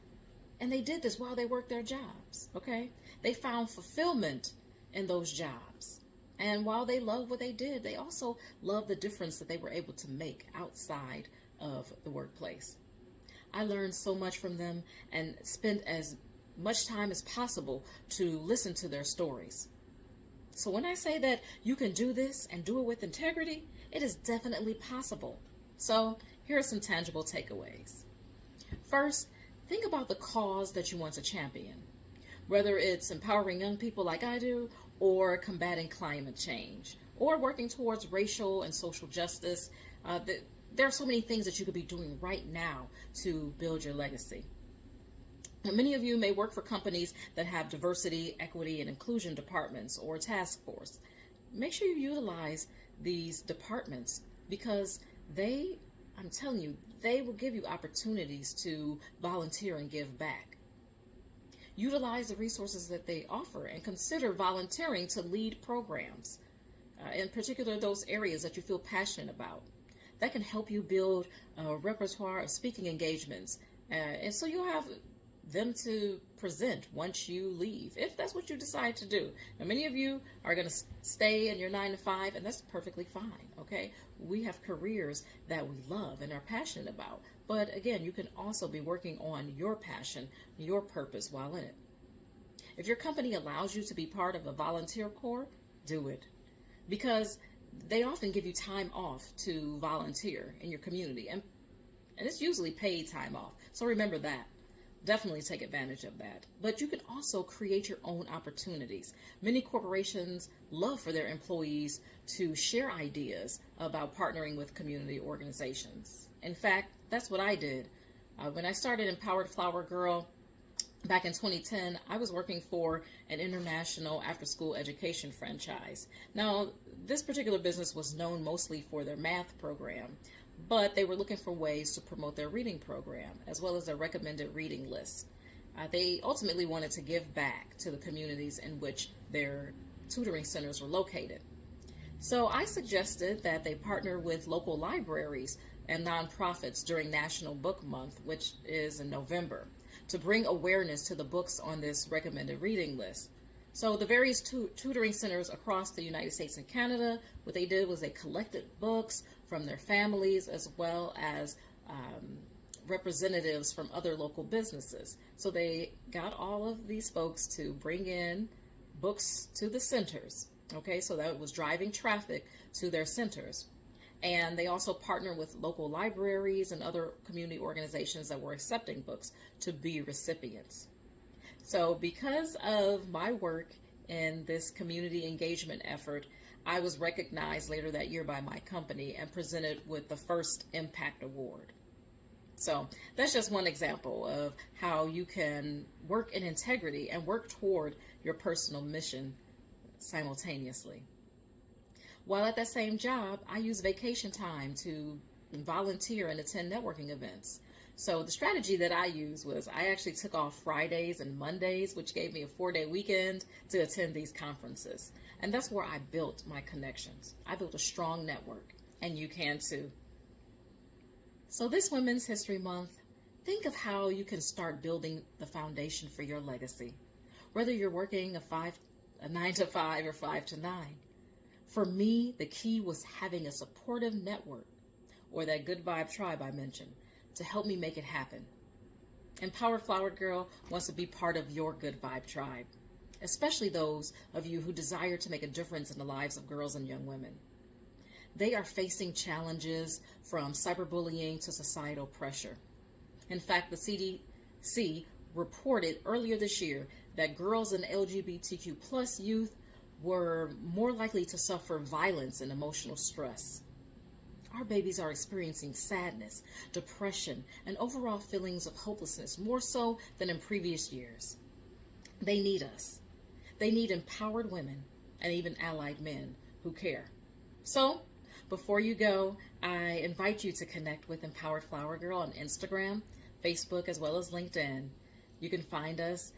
And they did this while they worked their jobs, okay? They found fulfillment in those jobs. And while they loved what they did, they also loved the difference that they were able to make outside of the workplace. I learned so much from them and spent as much time as possible to listen to their stories. So when I say that you can do this and do it with integrity, it is definitely possible. So here are some tangible takeaways. First, think about the cause that you want to champion. Whether it's empowering young people like I do, or combating climate change, or working towards racial and social justice, there are so many things that you could be doing right now to build your legacy. Now, many of you may work for companies that have diversity, equity, and inclusion departments or task force. make sure you utilize these departments because I'm telling you, they will give you opportunities to volunteer and give back. Utilize the resources that they offer and consider volunteering to lead programs, in particular those areas that you feel passionate about. That can help you build a repertoire of speaking engagements, and so you'll have them to present once you leave, if that's what you decide to do. Now, many of you are going to stay in your 9 to 5, and that's perfectly fine, okay? We have careers that we love and are passionate about. But again, you can also be working on your passion, your purpose while in it. If your company allows you to be part of a volunteer corps, do it. Because they often give you time off to volunteer in your community. And it's usually paid time off. So remember that. Definitely take advantage of that. But you can also create your own opportunities. Many corporations love for their employees to share ideas about partnering with community organizations. In fact, that's what I did. When I started Empowered Flower Girl back in 2010, I was working for an international after-school education franchise. Now, this particular business was known mostly for their math program, but they were looking for ways to promote their reading program, as well as their recommended reading list. They ultimately wanted to give back to the communities in which their tutoring centers were located. So I suggested that they partner with local libraries and nonprofits during National Book Month, which is in November, to bring awareness to the books on this recommended reading list. So the various tutoring centers across the United States and Canada, what they did was they collected books from their families as well as representatives from other local businesses. So they got all of these folks to bring in books to the centers. Okay, so that was driving traffic to their centers. And they also partnered with local libraries and other community organizations that were accepting books to be recipients. So because of my work in this community engagement effort, I was recognized later that year by my company and presented with the first Impact Award. So that's just one example of how you can work in integrity and work toward your personal mission simultaneously. While at that same job, I use vacation time to volunteer and attend networking events. So the strategy that I used was I actually took off Fridays and Mondays, which gave me a 4-day weekend to attend these conferences. And that's where I built my connections. I built a strong network, and you can too. So this Women's History Month, think of how you can start building the foundation for your legacy. Whether you're working a 9 to 5 or 5 to 9. For me, the key was having a supportive network, or that good vibe tribe I mentioned, to help me make it happen. Empowered Flower Girl wants to be part of your good vibe tribe, especially those of you who desire to make a difference in the lives of girls and young women. They are facing challenges from cyberbullying to societal pressure. In fact, the CDC reported earlier this year that girls and LGBTQ plus youth were more likely to suffer violence and emotional stress. Our babies are experiencing sadness, depression, and overall feelings of hopelessness, more so than in previous years. They need us. They need empowered women and even allied men who care. So, before you go, I invite you to connect with Empowered Flower Girl on Instagram, Facebook, as well as LinkedIn. You can find us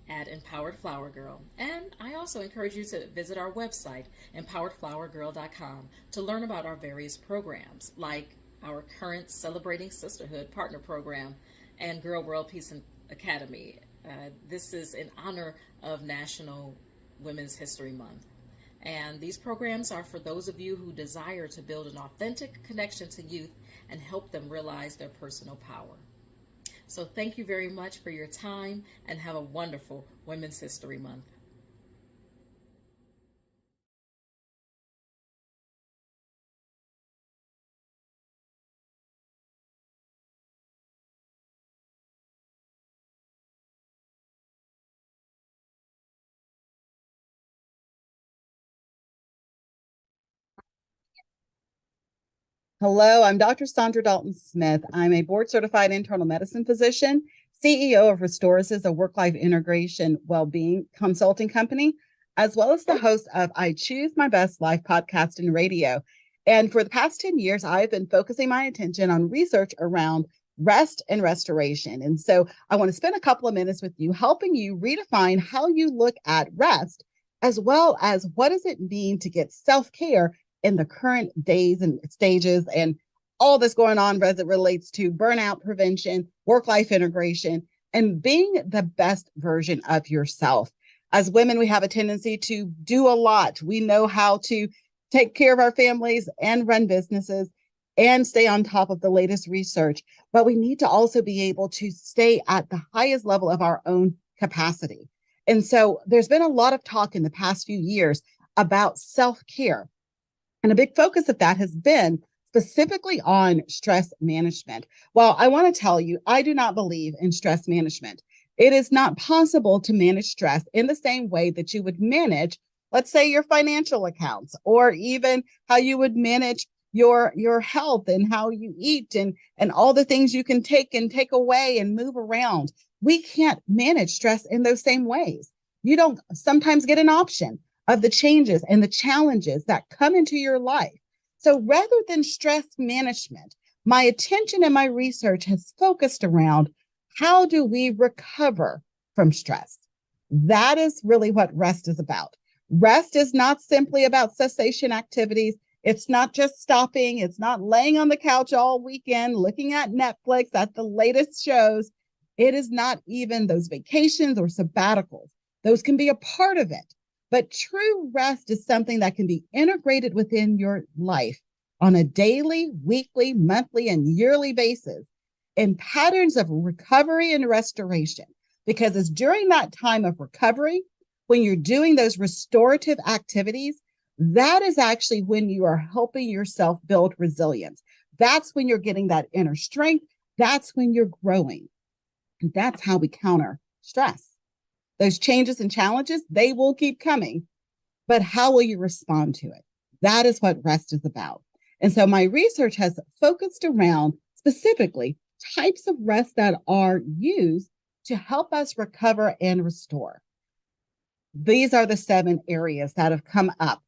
at Empowered Flower Girl. And I also encourage you to visit our website, empoweredflowergirl.com, to learn about our various programs, like our current Celebrating Sisterhood partner program and Girl World Peace Academy. This is in honor of National Women's History Month. And these programs are for those of you who desire to build an authentic connection to youth and help them realize their personal power. So thank you very much for your time and have a wonderful Women's History Month. Hello, I'm Dr. Saundra Dalton-Smith. I'm a board-certified internal medicine physician, CEO of Restorasis, a work-life integration well-being consulting company. as well as the host of I Choose My Best Life podcast and radio. And for the past 10 years, I've been focusing my attention on research around rest and restoration. And so I want to spend a couple of minutes with you, helping you redefine how you look at rest, as well as what does it mean to get self-care in the current days and stages and all that's going on as it relates to burnout prevention, work-life integration, and being the best version of yourself. As women, we have a tendency to do a lot. We know how to take care of our families and run businesses and stay on top of the latest research. But we need to also be able to stay at the highest level of our own capacity. And so there's been a lot of talk in the past few years about self-care. And a big focus of that has been specifically on stress management. Well, I want to tell you, I do not believe in stress management. It is not possible to manage stress in the same way that you would manage, let's say, your financial accounts, or even how you would manage your health and how you eat and all the things you can take and take away and move around. We can't manage stress in those same ways. You don't sometimes get an option of the changes and the challenges that come into your life. So rather than stress management, my attention and my research has focused around how do we recover from stress? That is really what rest is about. Rest is not simply about cessation activities. It's not just stopping. It's not laying on the couch all weekend, looking at Netflix at the latest shows. It is not even those vacations or sabbaticals. Those can be a part of it. But true rest is something that can be integrated within your life on a daily, weekly, monthly, and yearly basis in patterns of recovery and restoration. Because it's during that time of recovery, when you're doing those restorative activities, that is actually when you are helping yourself build resilience. That's when you're getting that inner strength. That's when you're growing. And that's how we counter stress. Those changes and challenges, they will keep coming. But how will you respond to it? That is what rest is about. And so my research has focused around specifically types of rest that are used to help us recover and restore. These are the 7 areas that have come up.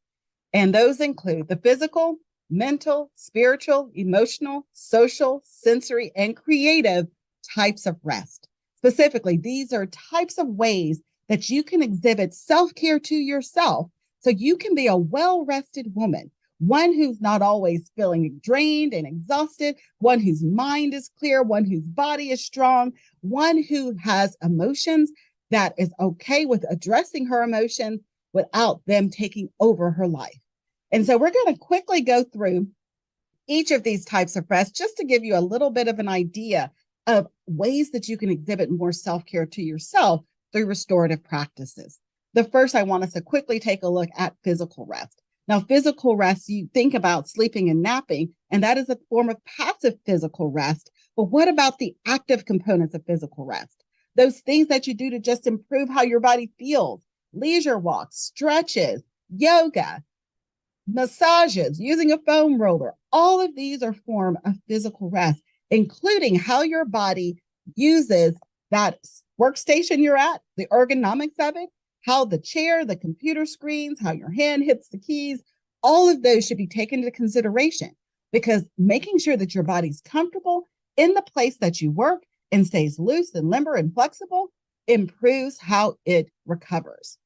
And those include the physical, mental, spiritual, emotional, social, sensory, and creative types of rest. Specifically, these are types of ways that you can exhibit self-care to yourself so you can be a well-rested woman, one who's not always feeling drained and exhausted, one whose mind is clear, one whose body is strong, one who has emotions that is okay with addressing her emotions without them taking over her life. And so we're going to quickly go through each of these types of rest just to give you a little bit of an idea of ways that you can exhibit more self-care to yourself through restorative practices. The first, I want us to quickly take a look at physical rest. Now, physical rest, you think about sleeping and napping, and that is a form of passive physical rest. But what about the active components of physical rest? Those things that you do to just improve how your body feels, leisure walks, stretches, yoga, massages, using a foam roller. All of these are form of physical rest, including how your body uses that workstation you're at, the ergonomics of it, how the chair, the computer screens, how your hand hits the keys. All of those should be taken into consideration, because making sure that your body's comfortable in the place that you work and stays loose and limber and flexible improves how it recovers.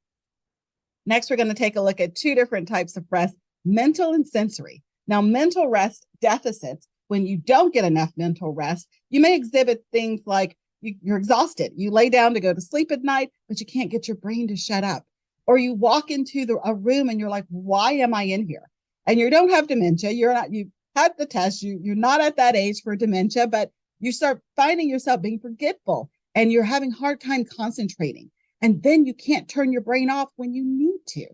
Next, we're going to take a look at 2 different types of rest, mental and sensory. Now, mental rest deficits, when you don't get enough mental rest, you may exhibit things like you're exhausted. You lay down to go to sleep at night, but you can't get your brain to shut up. Or you walk into a room and you're like, why am I in here? And you don't have dementia. You had the test. You're not at that age for dementia, but you start finding yourself being forgetful and you're having a hard time concentrating. And then you can't turn your brain off when you need to.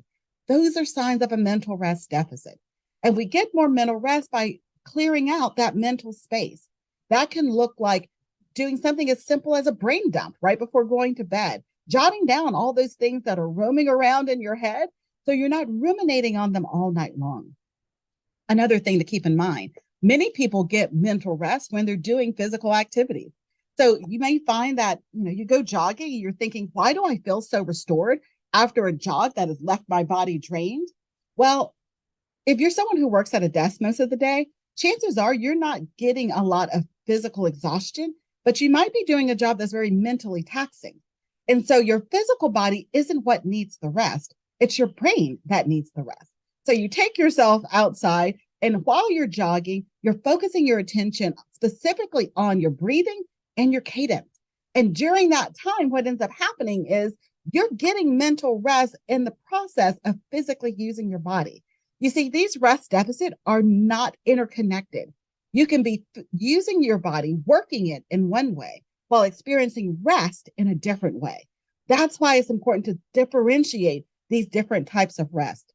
Those are signs of a mental rest deficit. And we get more mental rest by clearing out that mental space. That can look like doing something as simple as a brain dump right before going to bed, jotting down all those things that are roaming around in your head so you're not ruminating on them all night long. Another thing to keep in mind, many people get mental rest when they're doing physical activities. So you may find that, you go jogging and you're thinking, why do I feel so restored after a jog that has left my body drained? Well, if you're someone who works at a desk most of the day, chances are you're not getting a lot of physical exhaustion, but you might be doing a job that's very mentally taxing. And so your physical body isn't what needs the rest. It's your brain that needs the rest. So you take yourself outside, and while you're jogging, you're focusing your attention specifically on your breathing and your cadence. And during that time, what ends up happening is you're getting mental rest in the process of physically using your body. You see, these rest deficits are not interconnected. You can be using your body, working it in one way while experiencing rest in a different way. That's why it's important to differentiate these different types of rest.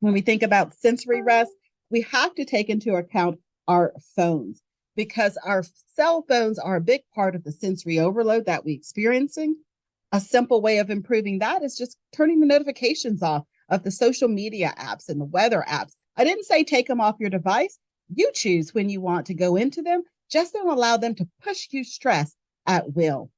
When we think about sensory rest, we have to take into account our phones, because our cell phones are a big part of the sensory overload that we're experiencing. A simple way of improving that is just turning the notifications off of the social media apps and the weather apps. I didn't say take them off your device. You choose when you want to go into them. Just don't allow them to push you stress at will.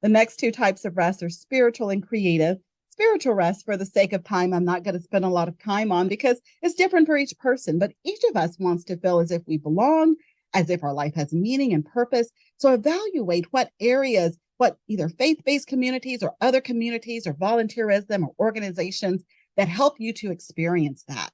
The next two types of rest are spiritual and creative. Spiritual rest, for the sake of time, I'm not going to spend a lot of time on because it's different for each person, but each of us wants to feel as if we belong, as if our life has meaning and purpose. So evaluate what areas, what either faith-based communities or other communities or volunteerism or organizations that help you to experience that.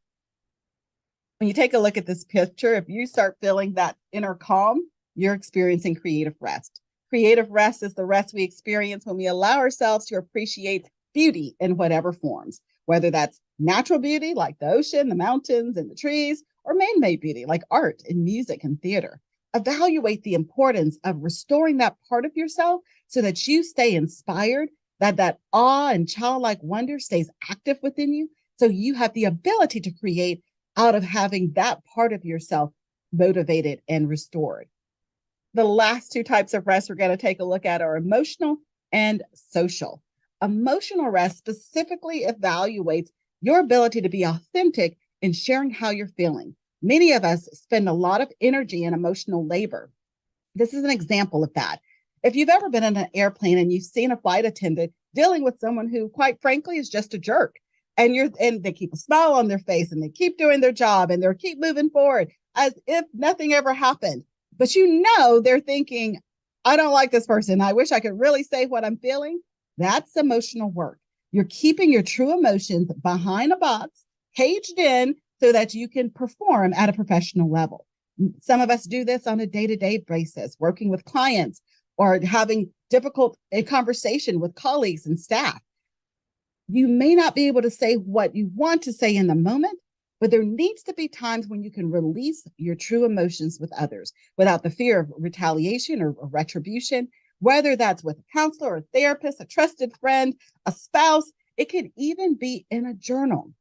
When you take a look at this picture, if you start feeling that inner calm, you're experiencing creative rest. Creative rest is the rest we experience when we allow ourselves to appreciate beauty in whatever forms, whether that's natural beauty like the ocean, the mountains, and the trees, or man-made beauty like art and music and theater. Evaluate the importance of restoring that part of yourself so that you stay inspired, that awe and childlike wonder stays active within you, so you have the ability to create out of having that part of yourself motivated and restored. The last two types of rest we're going to take a look at are emotional and social. Emotional rest specifically evaluates your ability to be authentic in sharing how you're feeling. Many of us spend a lot of energy in emotional labor. This is an example of that. If you've ever been in an airplane and you've seen a flight attendant dealing with someone who, quite frankly, is just a jerk, and they keep a smile on their face and they keep doing their job and they keep moving forward as if nothing ever happened. But you know they're thinking, I don't like this person. I wish I could really say what I'm feeling. That's emotional work. You're keeping your true emotions behind a box, caged in, so that you can perform at a professional level. Some of us do this on a day-to-day basis, working with clients or having difficult conversation with colleagues and staff. You may not be able to say what you want to say in the moment, but there needs to be times when you can release your true emotions with others without the fear of retaliation or retribution, whether that's with a counselor, a therapist, a trusted friend, a spouse. It could even be in a journal.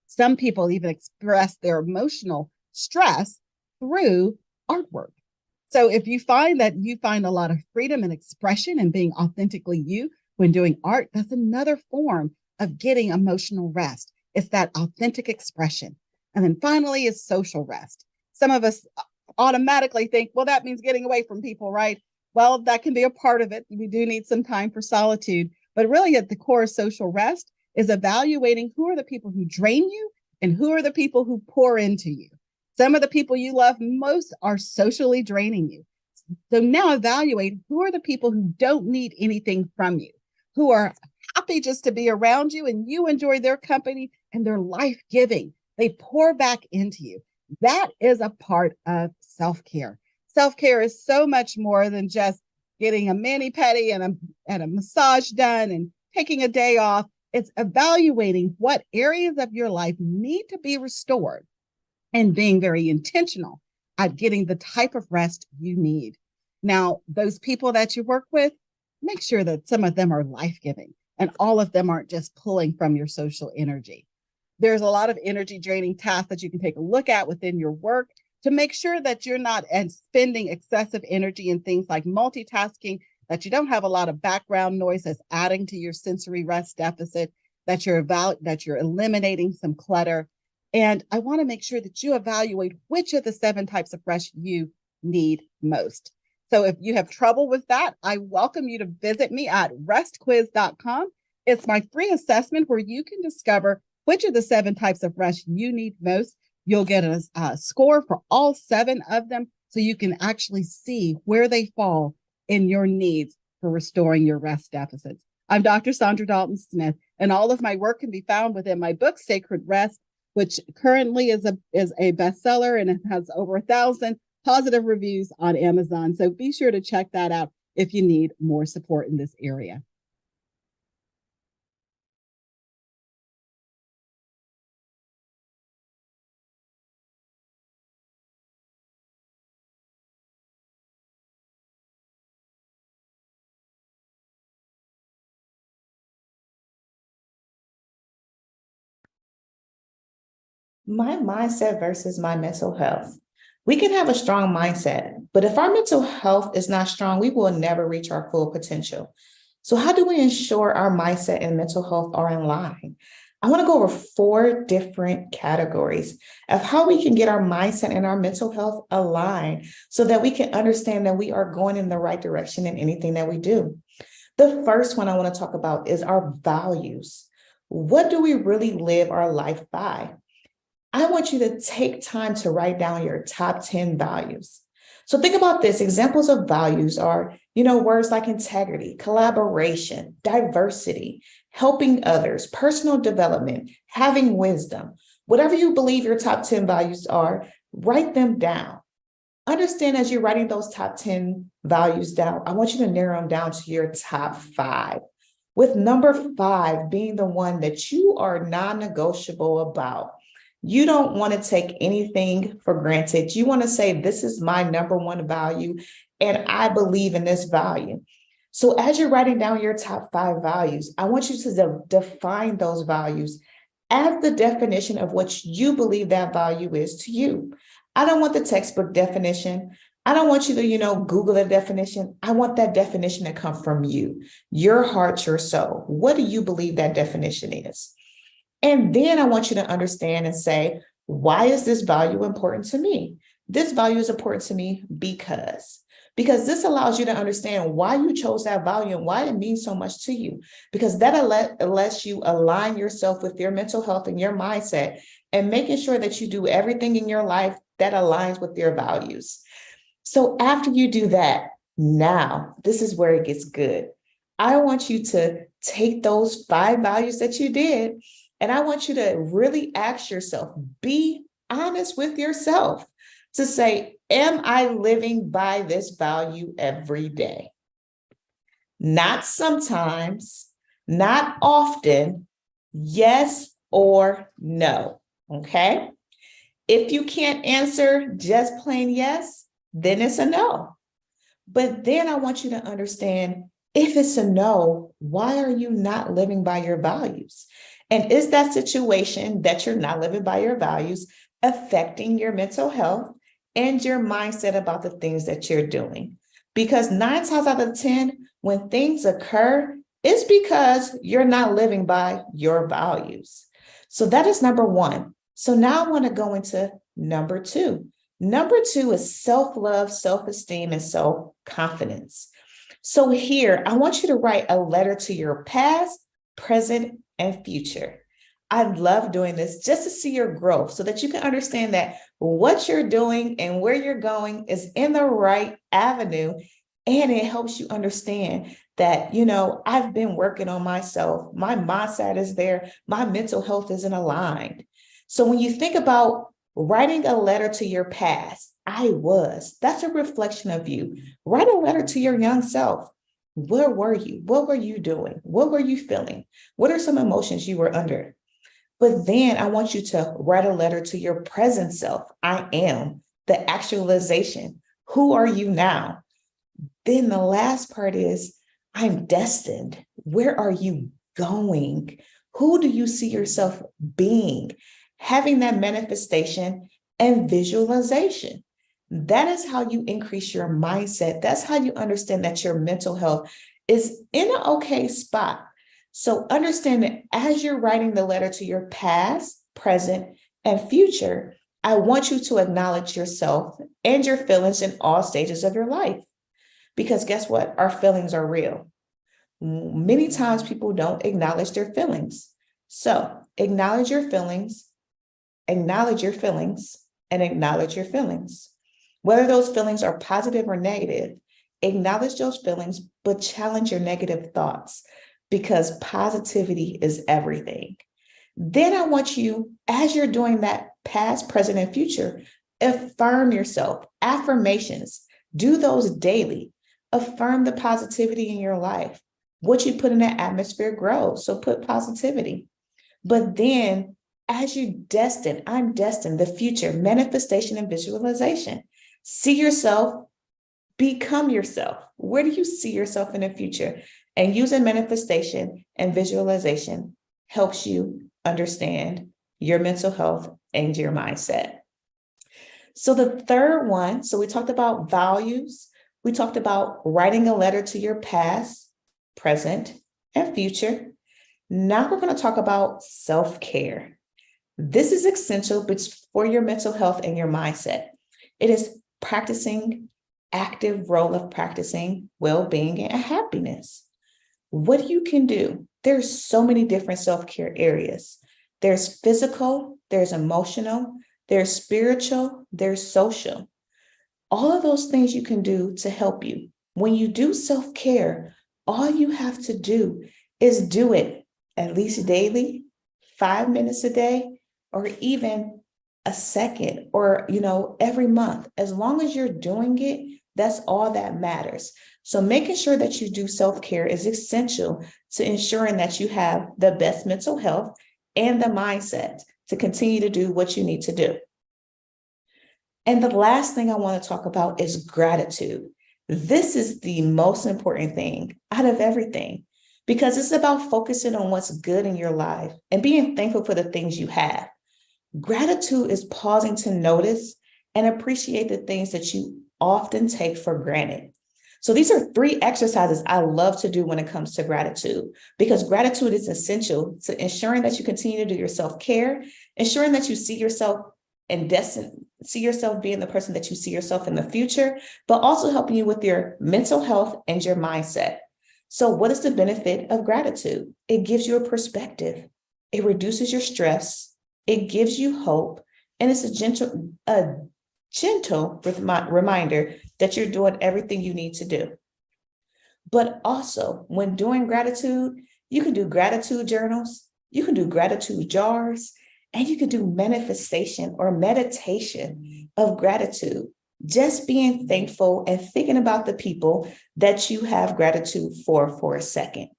Some people even express their emotional stress through artwork. So if you find that you find a lot of freedom and expression and being authentically you when doing art, that's another form of getting emotional rest. It's that authentic expression. And then finally is social rest. Some of us automatically think, well, that means getting away from people, right? Well, that can be a part of it. We do need some time for solitude, but really at the core of social rest is evaluating who are the people who drain you and who are the people who pour into you. Some of the people you love most are socially draining you. So now evaluate who are the people who don't need anything from you, who are happy just to be around you and you enjoy their company and they're life-giving. They pour back into you. That is a part of self-care. Self-care is so much more than just getting a mani-pedi and a massage done and taking a day off. It's evaluating what areas of your life need to be restored and being very intentional at getting the type of rest you need. Now, those people that you work with, make sure that some of them are life-giving and all of them aren't just pulling from your social energy. There's a lot of energy draining tasks that you can take a look at within your work to make sure that you're not spending excessive energy in things like multitasking, that you don't have a lot of background noise that's adding to your sensory rest deficit, that you're eliminating some clutter. And I want to make sure that you evaluate which of the 7 types of rest you need most. So if you have trouble with that, I welcome you to visit me at restquiz.com It's my free assessment where you can discover which of the 7 types of rest you need most. You'll get a score for all 7 of them so you can actually see where they fall in your needs for restoring your rest deficits. I'm Dr. Saundra Dalton-Smith, and all of my work can be found within my book, Sacred Rest, which currently is a bestseller, and it has over 1,000 positive reviews on Amazon. So be sure to check that out if you need more support in this area. My mindset versus my mental health. We can have a strong mindset, but if our mental health is not strong, we will never reach our full potential. So how do we ensure our mindset and mental health are in line? I want to go over 4 different categories of how we can get our mindset and our mental health aligned so that we can understand that we are going in the right direction in anything that we do. The first one I want to talk about is our values. What do we really live our life by? I want you to take time to write down your top 10 values. So think about this. Examples of values are, words like integrity, collaboration, diversity, helping others, personal development, having wisdom. Whatever you believe your top 10 values are, write them down. Understand as you're writing those top 10 values down, I want you to narrow them down to your top 5. With number 5 being the one that you are non-negotiable about. You don't want to take anything for granted. You want to say, this is my number 1 value, and I believe in this value. So as you're writing down your top 5 values, I want you to define those values as the definition of what you believe that value is to you. I don't want the textbook definition. I don't want you to, Google a definition. I want that definition to come from you, your heart, your soul. What do you believe that definition is? And then I want you to understand and say, why is this value important to me? This value is important to me because this allows you to understand why you chose that value and why it means so much to you, because that lets you align yourself with your mental health and your mindset and making sure that you do everything in your life that aligns with your values. So after you do that, now this is where it gets good. I want you to take those 5 values that you did, and I want you to really ask yourself, be honest with yourself to say, am I living by this value every day? Not sometimes, not often, yes or no, okay? If you can't answer just plain yes, then it's a no. But then I want you to understand, if it's a no, why are you not living by your values? And is that situation that you're not living by your values affecting your mental health and your mindset about the things that you're doing? Because 9 times out of 10, when things occur, it's because you're not living by your values. So that is number 1. So now I want to go into number 2. Number 2 is self-love, self-esteem, and self-confidence. So here, I want you to write a letter to your past, present, and future. I love doing this just to see your growth so that you can understand that what you're doing and where you're going is in the right avenue. And it helps you understand that, I've been working on myself. My mindset is there. My mental health isn't aligned. So when you think about writing a letter to your past, that's a reflection of you. Write a letter to your young self. Where were you? What were you doing? What were you feeling? What are some emotions you were under? But then I want you to write a letter to your present self. I am the actualization. Who are you now? Then the last part is, I'm destined. Where are you going? Who do you see yourself being? Having that manifestation and visualization. That is how you increase your mindset. That's how you understand that your mental health is in an okay spot. So understand that as you're writing the letter to your past, present, and future, I want you to acknowledge yourself and your feelings in all stages of your life. Because guess what? Our feelings are real. Many times people don't acknowledge their feelings. So acknowledge your feelings, and acknowledge your feelings. Whether those feelings are positive or negative, acknowledge those feelings, but challenge your negative thoughts, because positivity is everything. Then I want you, as you're doing that past, present, and future, affirm yourself. Affirmations, do those daily. Affirm the positivity in your life. What you put in that atmosphere grows. So put positivity. But then as you I'm destined, the future, manifestation and visualization. See yourself, become yourself. Where do you see yourself in the future? And using manifestation and visualization helps you understand your mental health and your mindset. So the third one, so we talked about values. We talked about writing a letter to your past, present, and future. Now we're going to talk about self-care. This is essential for your mental health and your mindset. It is active role of practicing well-being and happiness. What you can do, there's so many different self-care areas. There's physical, there's emotional, there's spiritual, there's social. All of those things you can do to help you. When you do self-care, all you have to do is do it at least daily, 5 minutes a day, or even a second, or, every month. As long as you're doing it, that's all that matters. So making sure that you do self-care is essential to ensuring that you have the best mental health and the mindset to continue to do what you need to do. And the last thing I want to talk about is gratitude. This is the most important thing out of everything, because it's about focusing on what's good in your life and being thankful for the things you have. Gratitude is pausing to notice and appreciate the things that you often take for granted. So these are 3 exercises I love to do when it comes to gratitude, because gratitude is essential to ensuring that you continue to do your self-care, ensuring that you see yourself being the person that you see yourself in the future, but also helping you with your mental health and your mindset. So what is the benefit of gratitude? It gives you a perspective. It reduces your stress. It gives you hope. And it's a gentle reminder that you're doing everything you need to do. But also, when doing gratitude, you can do gratitude journals, you can do gratitude jars, and you can do manifestation or meditation of gratitude. Just being thankful and thinking about the people that you have gratitude for a second.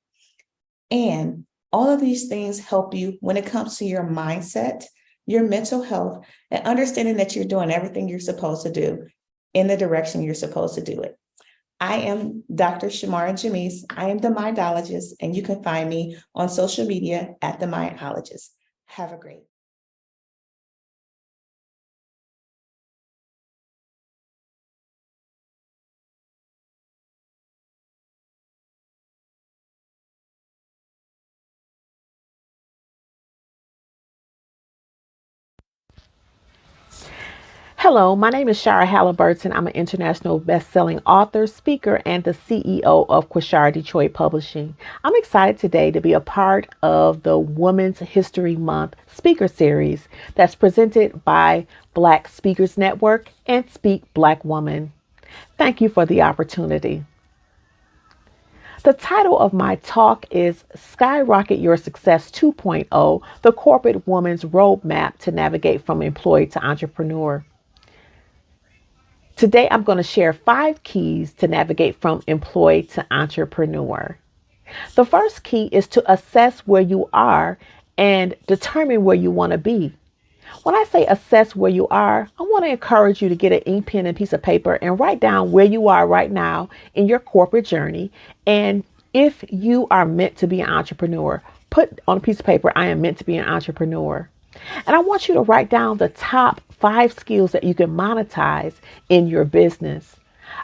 And all of these things help you when it comes to your mindset, your mental health, and understanding that you're doing everything you're supposed to do in the direction you're supposed to do it. I am Dr. Shamara Jamise. I am the Mindologist, and you can find me on social media at the Mindologist. Have a great Hello, my name is Shara Halliburton. I'm an international best-selling author, speaker, and the CEO of Quashara Detroit Publishing. I'm excited today to be a part of the Women's History Month speaker series that's presented by Black Speakers Network and Speak Black Woman. Thank you for the opportunity. The title of my talk is Skyrocket Your Success 2.0, the Corporate Woman's Roadmap to Navigate from Employee to Entrepreneur. Today, I'm going to share 5 keys to navigate from employee to entrepreneur. The first key is to assess where you are and determine where you want to be. When I say assess where you are, I want to encourage you to get an ink pen and piece of paper and write down where you are right now in your corporate journey. And if you are meant to be an entrepreneur, put on a piece of paper, I am meant to be an entrepreneur. And I want you to write down the top 5 skills that you can monetize in your business.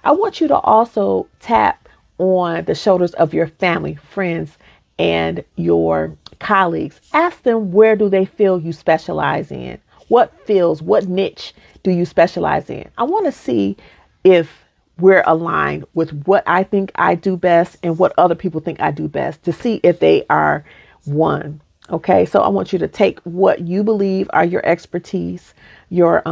I want you to also tap on the shoulders of your family, friends, and your colleagues. Ask them, where do they feel you specialize in? What fields, what niche do you specialize in? I want to see if we're aligned with what I think I do best and what other people think I do best to see if they are one. Okay, so I want you to take what you believe are your expertise, your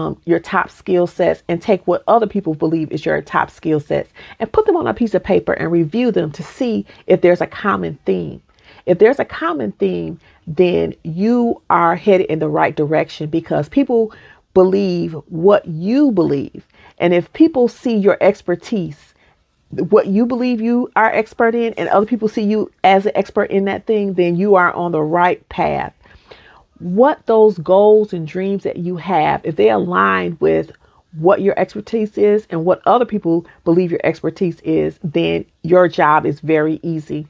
top skill sets, and take what other people believe is your top skill sets and put them on a piece of paper and review them to see if there's a common theme. If there's a common theme, then you are headed in the right direction because people believe what you believe. And if people see your expertise, what you believe you are expert in, and other people see you as an expert in that thing, then you are on the right path. What those goals and dreams that you have, if they align with what your expertise is and what other people believe your expertise is, then your job is very easy.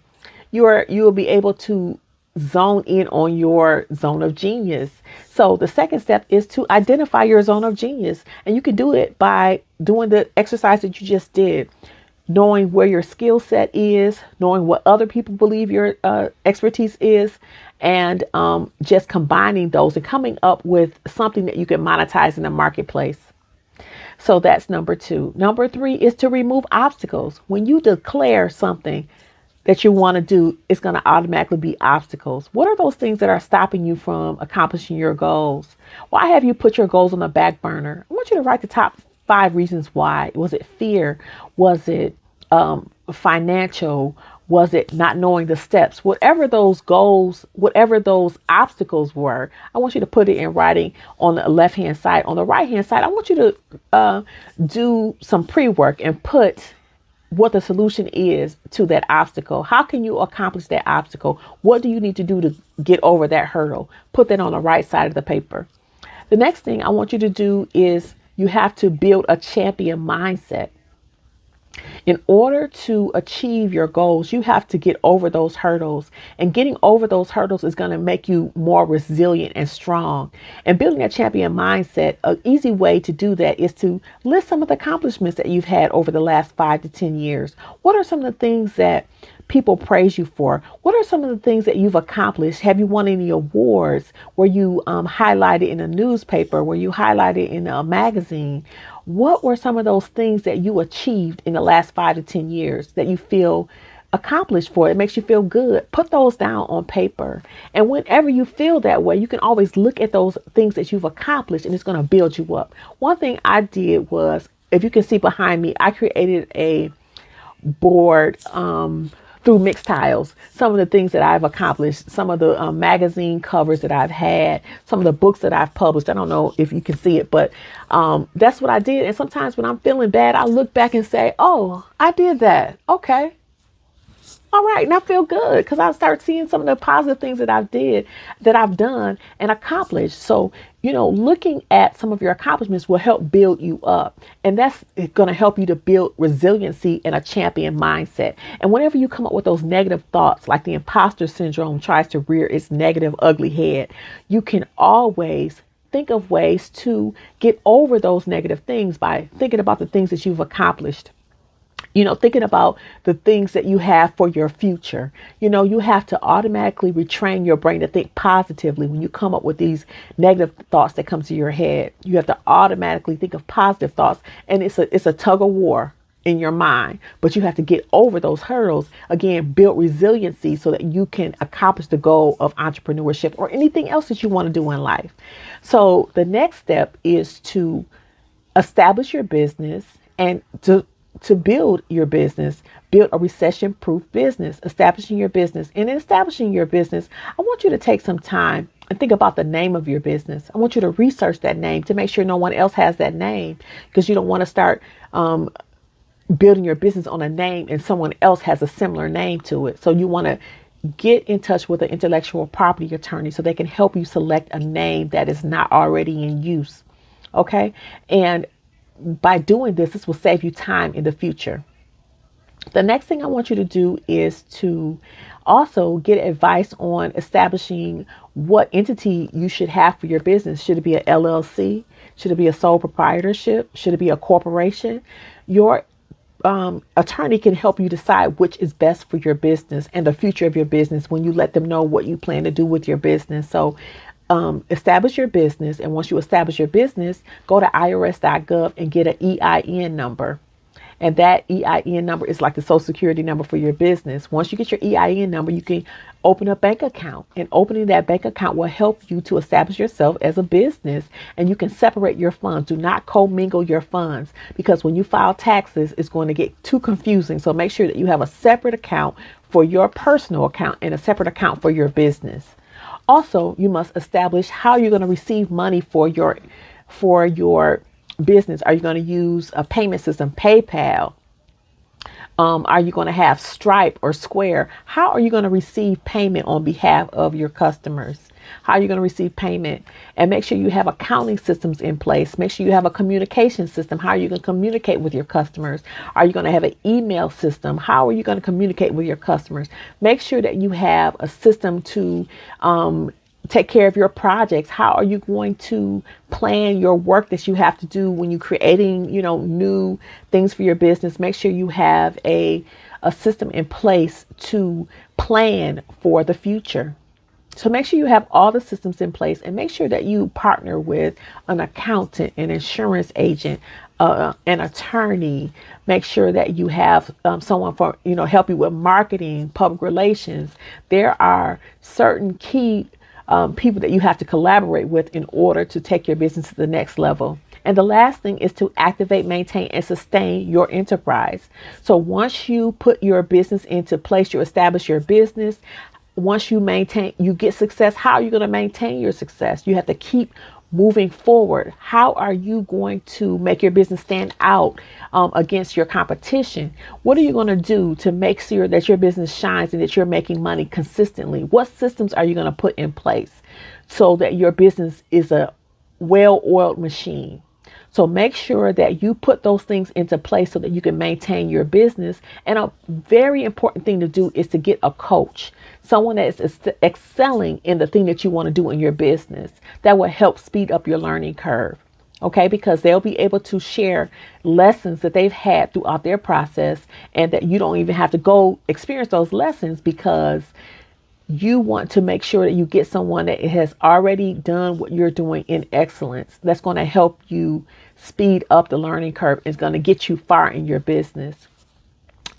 You will be able to zone in on your zone of genius. So the second step is to identify your zone of genius. And you can do it by doing the exercise that you just did. Knowing where your skill set is, knowing what other people believe your expertise is, and just combining those and coming up with something that you can monetize in the marketplace. So that's number 2. Number 3 is to remove obstacles. When you declare something that you want to do, it's going to automatically be obstacles. What are those things that are stopping you from accomplishing your goals? Why have you put your goals on the back burner? I want you to write the top 5 reasons why. Was it fear? Was it financial? Was it not knowing the steps? Whatever those goals, whatever those obstacles were, I want you to put it in writing on the left-hand side. On the right-hand side, I want you to do some pre-work and put what the solution is to that obstacle. How can you accomplish that obstacle? What do you need to do to get over that hurdle? Put that on the right side of the paper. The next thing I want you to do is you have to build a champion mindset. In order to achieve your goals, you have to get over those hurdles. And getting over those hurdles is going to make you more resilient and strong. And building a champion mindset, an easy way to do that is to list some of the accomplishments that you've had over the last 5 to 10 years. What are some of the things that people praise you for? What are some of the things that you've accomplished? Have you won any awards? Were you highlighted in a newspaper? Were you highlighted in a magazine? What were some of those things that you achieved in the last 5 to 10 years that you feel accomplished for? It makes you feel good. Put those down on paper. And whenever you feel that way, you can always look at those things that you've accomplished and it's going to build you up. One thing I did was, if you can see behind me, I created a board through mixed tiles. Some of the things that I've accomplished, some of the magazine covers that I've had, some of the books that I've published. I don't know if you can see it, but that's what I did. And sometimes when I'm feeling bad, I look back and say, oh, I did that. Okay. All right. And I feel good because I start seeing some of the positive things that I've done and accomplished. So, looking at some of your accomplishments will help build you up. And that's going to help you to build resiliency and a champion mindset. And whenever you come up with those negative thoughts, like the imposter syndrome tries to rear its negative, ugly head, you can always think of ways to get over those negative things by thinking about the things that you've accomplished. Thinking about the things that you have for your future. You have to automatically retrain your brain to think positively when you come up with these negative thoughts that come to your head. You have to automatically think of positive thoughts. And it's a tug of war in your mind, but you have to get over those hurdles. Again, build resiliency so that you can accomplish the goal of entrepreneurship or anything else that you want to do in life. So the next step is to establish your business and to build your business, build a recession-proof business, establishing your business. And in establishing your business, I want you to take some time and think about the name of your business. I want you to research that name to make sure no one else has that name, because you don't want to start building your business on a name and someone else has a similar name to it. So you want to get in touch with an intellectual property attorney so they can help you select a name that is not already in use. Okay. And by doing this will save you time in the future. The next thing I want you to do is to also get advice on establishing what entity you should have for your business. Should it be an LLC? Should it be a sole proprietorship? Should it be a corporation? Your attorney can help you decide which is best for your business and the future of your business when you let them know what you plan to do with your business. So establish your business. And once you establish your business, go to irs.gov and get an EIN number. And that EIN number is like the social security number for your business. Once you get your EIN number, you can open a bank account, and opening that bank account will help you to establish yourself as a business, and you can separate your funds. Do not commingle your funds, because when you file taxes, it's going to get too confusing. So make sure that you have a separate account for your personal account and a separate account for your business. Also, you must establish how you're going to receive money for your business. Are you going to use a payment system, PayPal? Are you going to have Stripe or Square? How are you going to receive payment on behalf of your customers? How are you going to receive payment? And make sure you have accounting systems in place. Make sure you have a communication system. How are you going to communicate with your customers? Are you going to have an email system? How are you going to communicate with your customers? Make sure that you have a system to take care of your projects. How are you going to plan your work that you have to do when you're creating, new things for your business? Make sure you have a system in place to plan for the future. So make sure you have all the systems in place, and make sure that you partner with an accountant, an insurance agent, an attorney. Make sure that you have someone for, help you with marketing, public relations. There are certain key people that you have to collaborate with in order to take your business to the next level. And the last thing is to activate, maintain, and sustain your enterprise. So once you put your business into place, you establish your business. Once you get success, how are you going to maintain your success? You have to keep moving forward. How are you going to make your business stand out against your competition? What are you going to do to make sure that your business shines and that you're making money consistently? What systems are you going to put in place so that your business is a well-oiled machine? So make sure that you put those things into place so that you can maintain your business. And a very important thing to do is to get a coach, someone that is excelling in the thing that you want to do in your business. That will help speed up your learning curve. Okay, because they'll be able to share lessons that they've had throughout their process, and that you don't even have to go experience those lessons, because you want to make sure that you get someone that has already done what you're doing in excellence. That's going to help you speed up the learning curve. It's going to get you far in your business.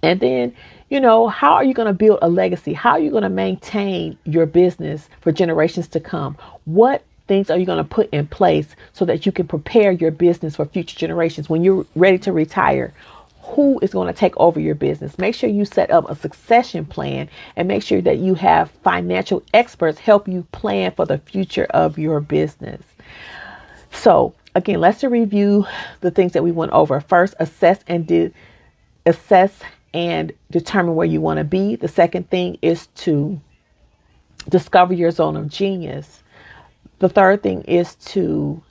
And then, how are you going to build a legacy? How are you going to maintain your business for generations to come? What things are you going to put in place so that you can prepare your business for future generations? When you're ready to retire, who is going to take over your business? Make sure you set up a succession plan, and make sure that you have financial experts help you plan for the future of your business. So again, let's review the things that we went over. First, assess and determine where you want to be. The second thing is to discover your zone of genius. The third thing is to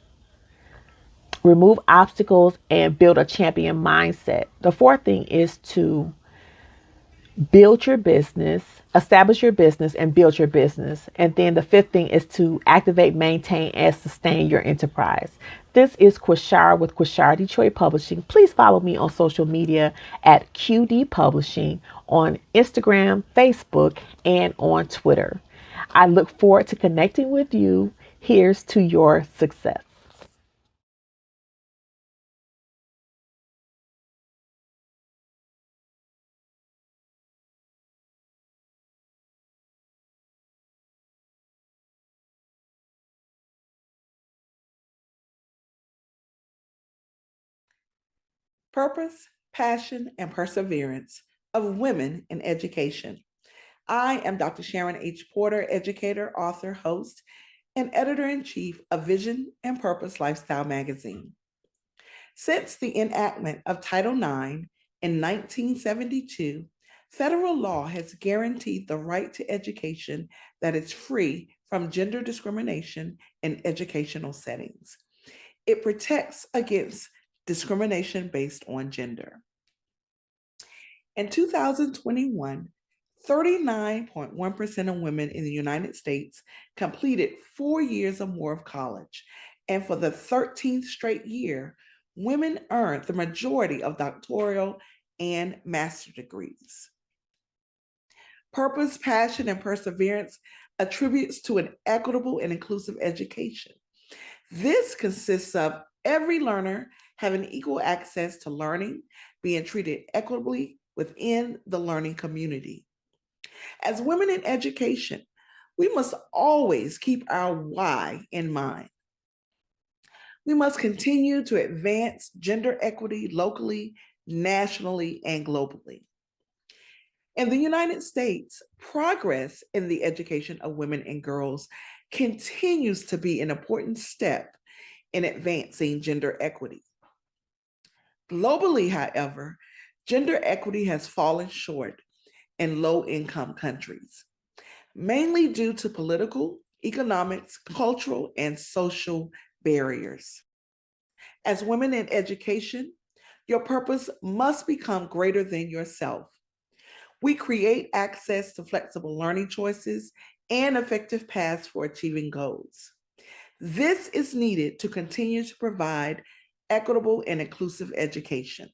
remove obstacles and build a champion mindset. The fourth thing is to build your business, establish your business, and build your business. And then the fifth thing is to activate, maintain, and sustain your enterprise. This is Quashara with Quashara Detroit Publishing. Please follow me on social media at QD Publishing on Instagram, Facebook, and on Twitter. I look forward to connecting with you. Here's to your success. Purpose, passion, and perseverance of women in education. I am Dr. Sharon H. Porter, educator, author, host, and editor-in-chief of Vision and Purpose Lifestyle magazine. Since the enactment of Title IX in 1972, federal law has guaranteed the right to education that is free from gender discrimination in educational settings. It protects against discrimination based on gender. In 2021, 39.1% of women in the United States completed 4 years or more of college. And for the 13th straight year, women earned the majority of doctoral and master's degrees. Purpose, passion, and perseverance attributes to an equitable and inclusive education. This consists of every learner having equal access to learning, being treated equitably within the learning community. As women in education, we must always keep our why in mind. We must continue to advance gender equity locally, nationally, and globally. In the United States, progress in the education of women and girls continues to be an important step in advancing gender equity. Globally, however, gender equity has fallen short in low-income countries, mainly due to political, economics, cultural, and social barriers. As women in education, your purpose must become greater than yourself. We create access to flexible learning choices and effective paths for achieving goals. This is needed to continue to provide equitable and inclusive education.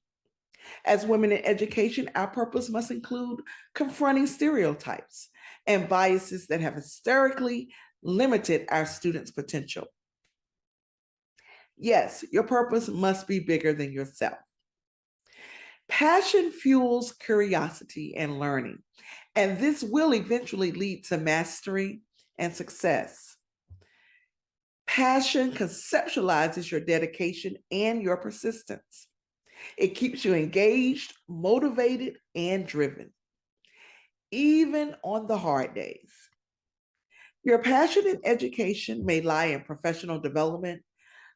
As women in education, our purpose must include confronting stereotypes and biases that have historically limited our students' potential. Yes, your purpose must be bigger than yourself. Passion fuels curiosity and learning, and this will eventually lead to mastery and success. Passion conceptualizes your dedication and your persistence. It keeps you engaged, motivated, and driven, even on the hard days. Your passion in education may lie in professional development,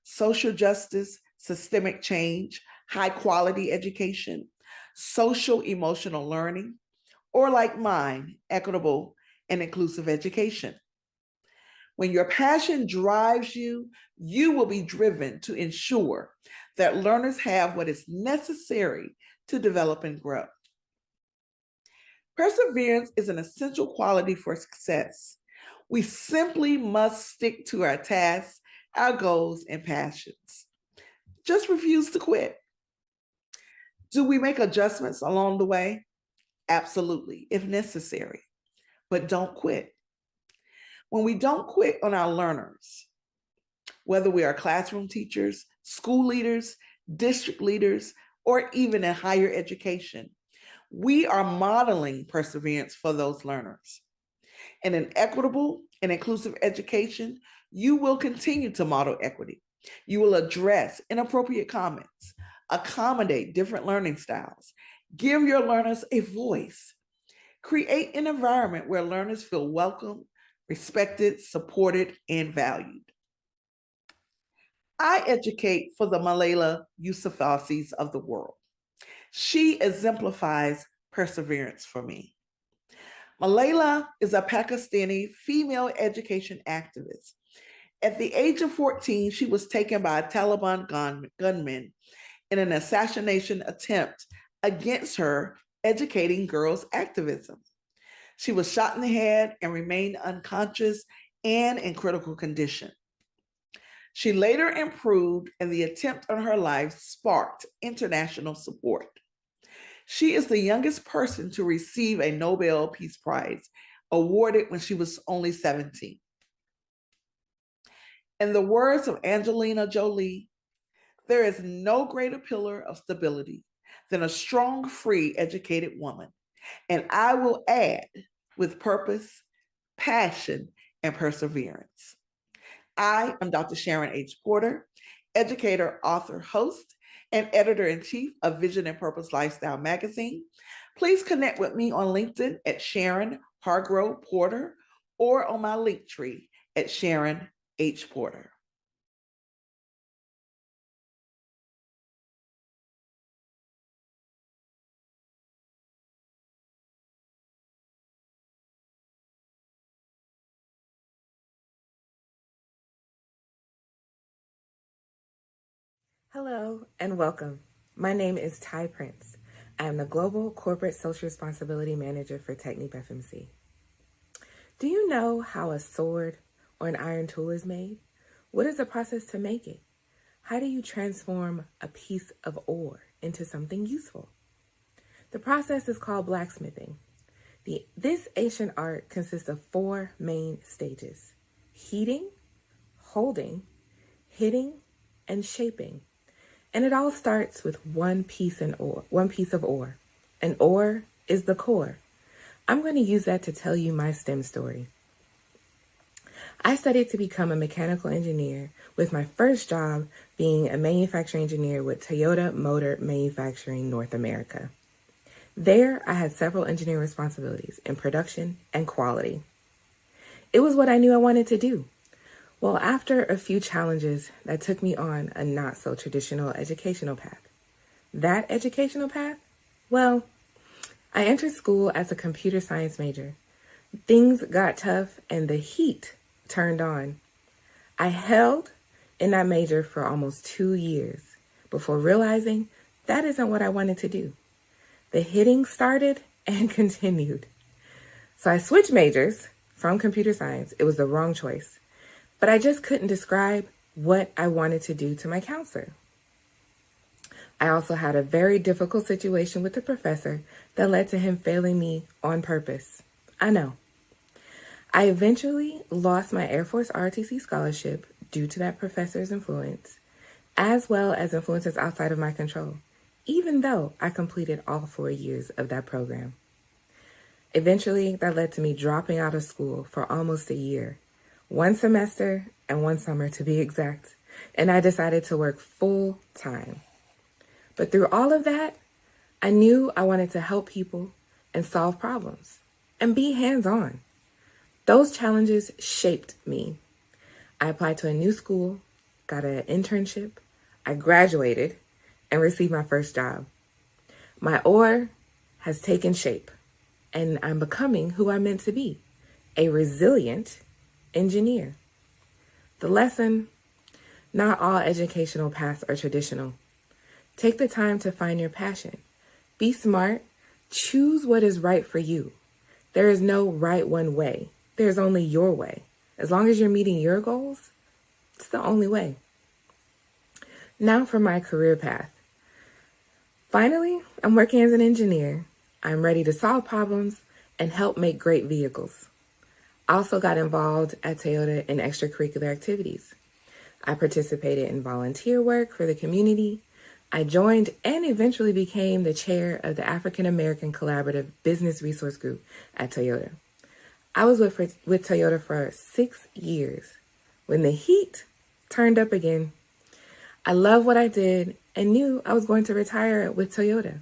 social justice, systemic change, high quality education, social emotional learning, or like mine, equitable and inclusive education. When your passion drives you, you will be driven to ensure that learners have what is necessary to develop and grow. Perseverance is an essential quality for success. We simply must stick to our tasks, our goals, and passions. Just refuse to quit. Do we make adjustments along the way? Absolutely, if necessary, but don't quit. When we don't quit on our learners, whether we are classroom teachers, school leaders, district leaders, or even in higher education, we are modeling perseverance for those learners. In an equitable and inclusive education, you will continue to model equity. You will address inappropriate comments, accommodate different learning styles, give your learners a voice, create an environment where learners feel welcome, respected, supported, and valued. I educate for the Malala Yousafzais of the world. She exemplifies perseverance for me. Malala is a Pakistani female education activist. At the age of 14, she was taken by a Taliban gunman in an assassination attempt against her educating girls activism. She was shot in the head and remained unconscious and in critical condition. She later improved, and the attempt on her life sparked international support. She is the youngest person to receive a Nobel Peace Prize, awarded when she was only 17. In the words of Angelina Jolie, there is no greater pillar of stability than a strong, free, educated woman. And I will add, with purpose, passion, and perseverance. I am Dr. Sharon H. Porter, educator, author, host, and editor-in-chief of Vision and Purpose Lifestyle Magazine. Please connect with me on LinkedIn at Sharon Hargrove Porter or on my link tree at Sharon H. Porter. Hello and welcome. My name is Ty Prince. I am the Global Corporate Social Responsibility Manager for Technique FMC. Do you know how a sword or an iron tool is made? What is the process to make it? How do you transform a piece of ore into something useful? The process is called blacksmithing. This ancient art consists of 4 main stages: heating, holding, hitting, and shaping. And it all starts with one piece of ore. And ore is the core. I'm going to use that to tell you my STEM story. I studied to become a mechanical engineer, with my first job being a manufacturing engineer with Toyota Motor Manufacturing North America. There, I had several engineering responsibilities in production and quality. It was what I knew I wanted to do. Well, after a few challenges, that took me on a not-so-traditional educational path. That educational path? Well, I entered school as a computer science major. Things got tough and the heat turned on. I held in that major for almost 2 years before realizing that isn't what I wanted to do. The hitting started and continued. So I switched majors from computer science. It was the wrong choice, but I just couldn't describe what I wanted to do to my counselor. I also had a very difficult situation with the professor that led to him failing me on purpose. I know. I eventually lost my Air Force ROTC scholarship due to that professor's influence, as well as influences outside of my control, even though I completed all 4 years of that program. Eventually, that led to me dropping out of school for almost a year, 1 semester and 1 summer to be exact, and I decided to work full time. But through all of that, I knew I wanted to help people and solve problems and be hands-on. Those challenges shaped me. I applied to a new school, got an internship, I graduated, and received my first job. My ore has taken shape, and I'm becoming who I'm meant to be, a resilient engineer. The lesson: not all educational paths are traditional. Take the time to find your passion. Be smart. Choose what is right for you. There is no right one way. There's only your way. As long as you're meeting your goals, it's the only way. Now for my career path. Finally, I'm working as an engineer. I'm ready to solve problems and help make great vehicles. I also got involved at Toyota in extracurricular activities. I participated in volunteer work for the community. I joined and eventually became the chair of the African American Collaborative Business Resource Group at Toyota. I was with Toyota for 6 years. When the heat turned up again, I loved what I did and knew I was going to retire with Toyota.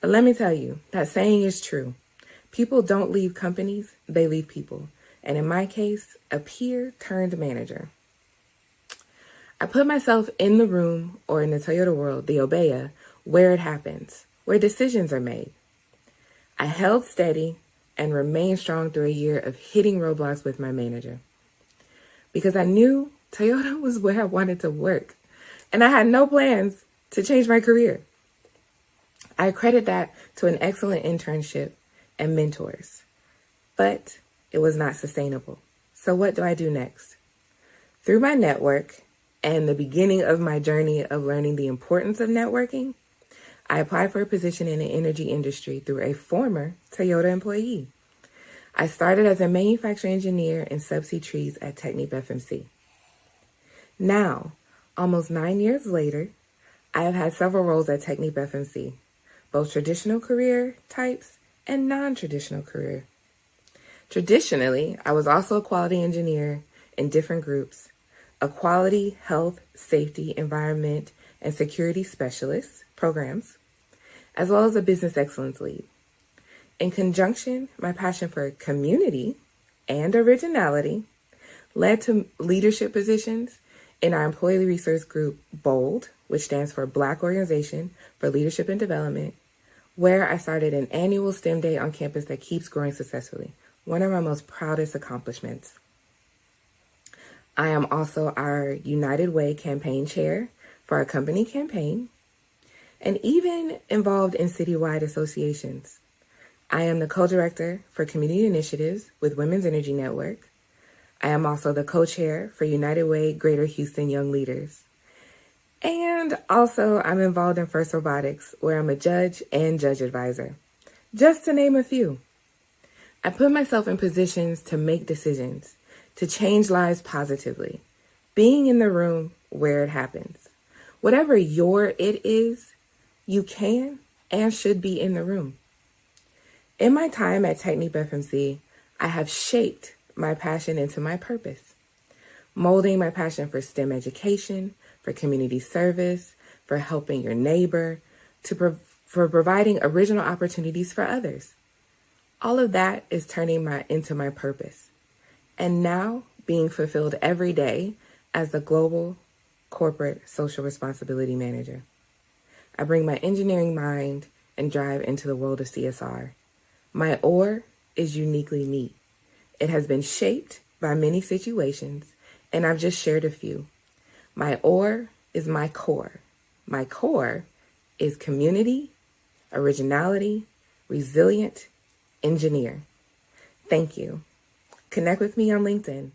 But let me tell you, that saying is true. People don't leave companies, they leave people. And in my case, a peer turned manager. I put myself in the room, or in the Toyota world, the Obeya, where it happens, where decisions are made. I held steady and remained strong through a year of hitting roadblocks with my manager, because I knew Toyota was where I wanted to work, and I had no plans to change my career. I credit that to an excellent internship and mentors, but it was not sustainable. So what do I do next? Through my network and the beginning of my journey of learning the importance of networking, I applied for a position in the energy industry through a former Toyota employee. I started as a manufacturing engineer in subsea trees at TechnipFMC. Now, almost 9 years later, I have had several roles at TechnipFMC, both traditional career types and non-traditional career. Traditionally, I was also a quality engineer in different groups, a quality, health, safety, environment, and security specialist programs, as well as a business excellence lead. In conjunction, my passion for community and originality led to leadership positions in our employee resource group, BOLD, which stands for Black Organization for Leadership and Development, where I started an annual STEM day on campus that keeps growing successfully, one of my most proudest accomplishments. I am also our United Way campaign chair for our company campaign, and even involved in citywide associations. I am the co-director for community initiatives with Women's Energy Network. I am also the co-chair for United Way Greater Houston Young Leaders. And also I'm involved in First Robotics, where I'm a judge and judge advisor, just to name a few. I put myself in positions to make decisions, to change lives positively, being in the room where it happens. Whatever your it is, you can and should be in the room. In my time at Technique FMC, I have shaped my passion into my purpose, molding my passion for STEM education, for community service, for helping your neighbor, for providing original opportunities for others. All of that is turning into my purpose, and now being fulfilled every day as the Global Corporate Social Responsibility Manager. I bring my engineering mind and drive into the world of CSR. My OR is uniquely me. It has been shaped by many situations, and I've just shared a few. My OR is my core. My core is community, originality, resilient, engineer. Thank you. Connect with me on LinkedIn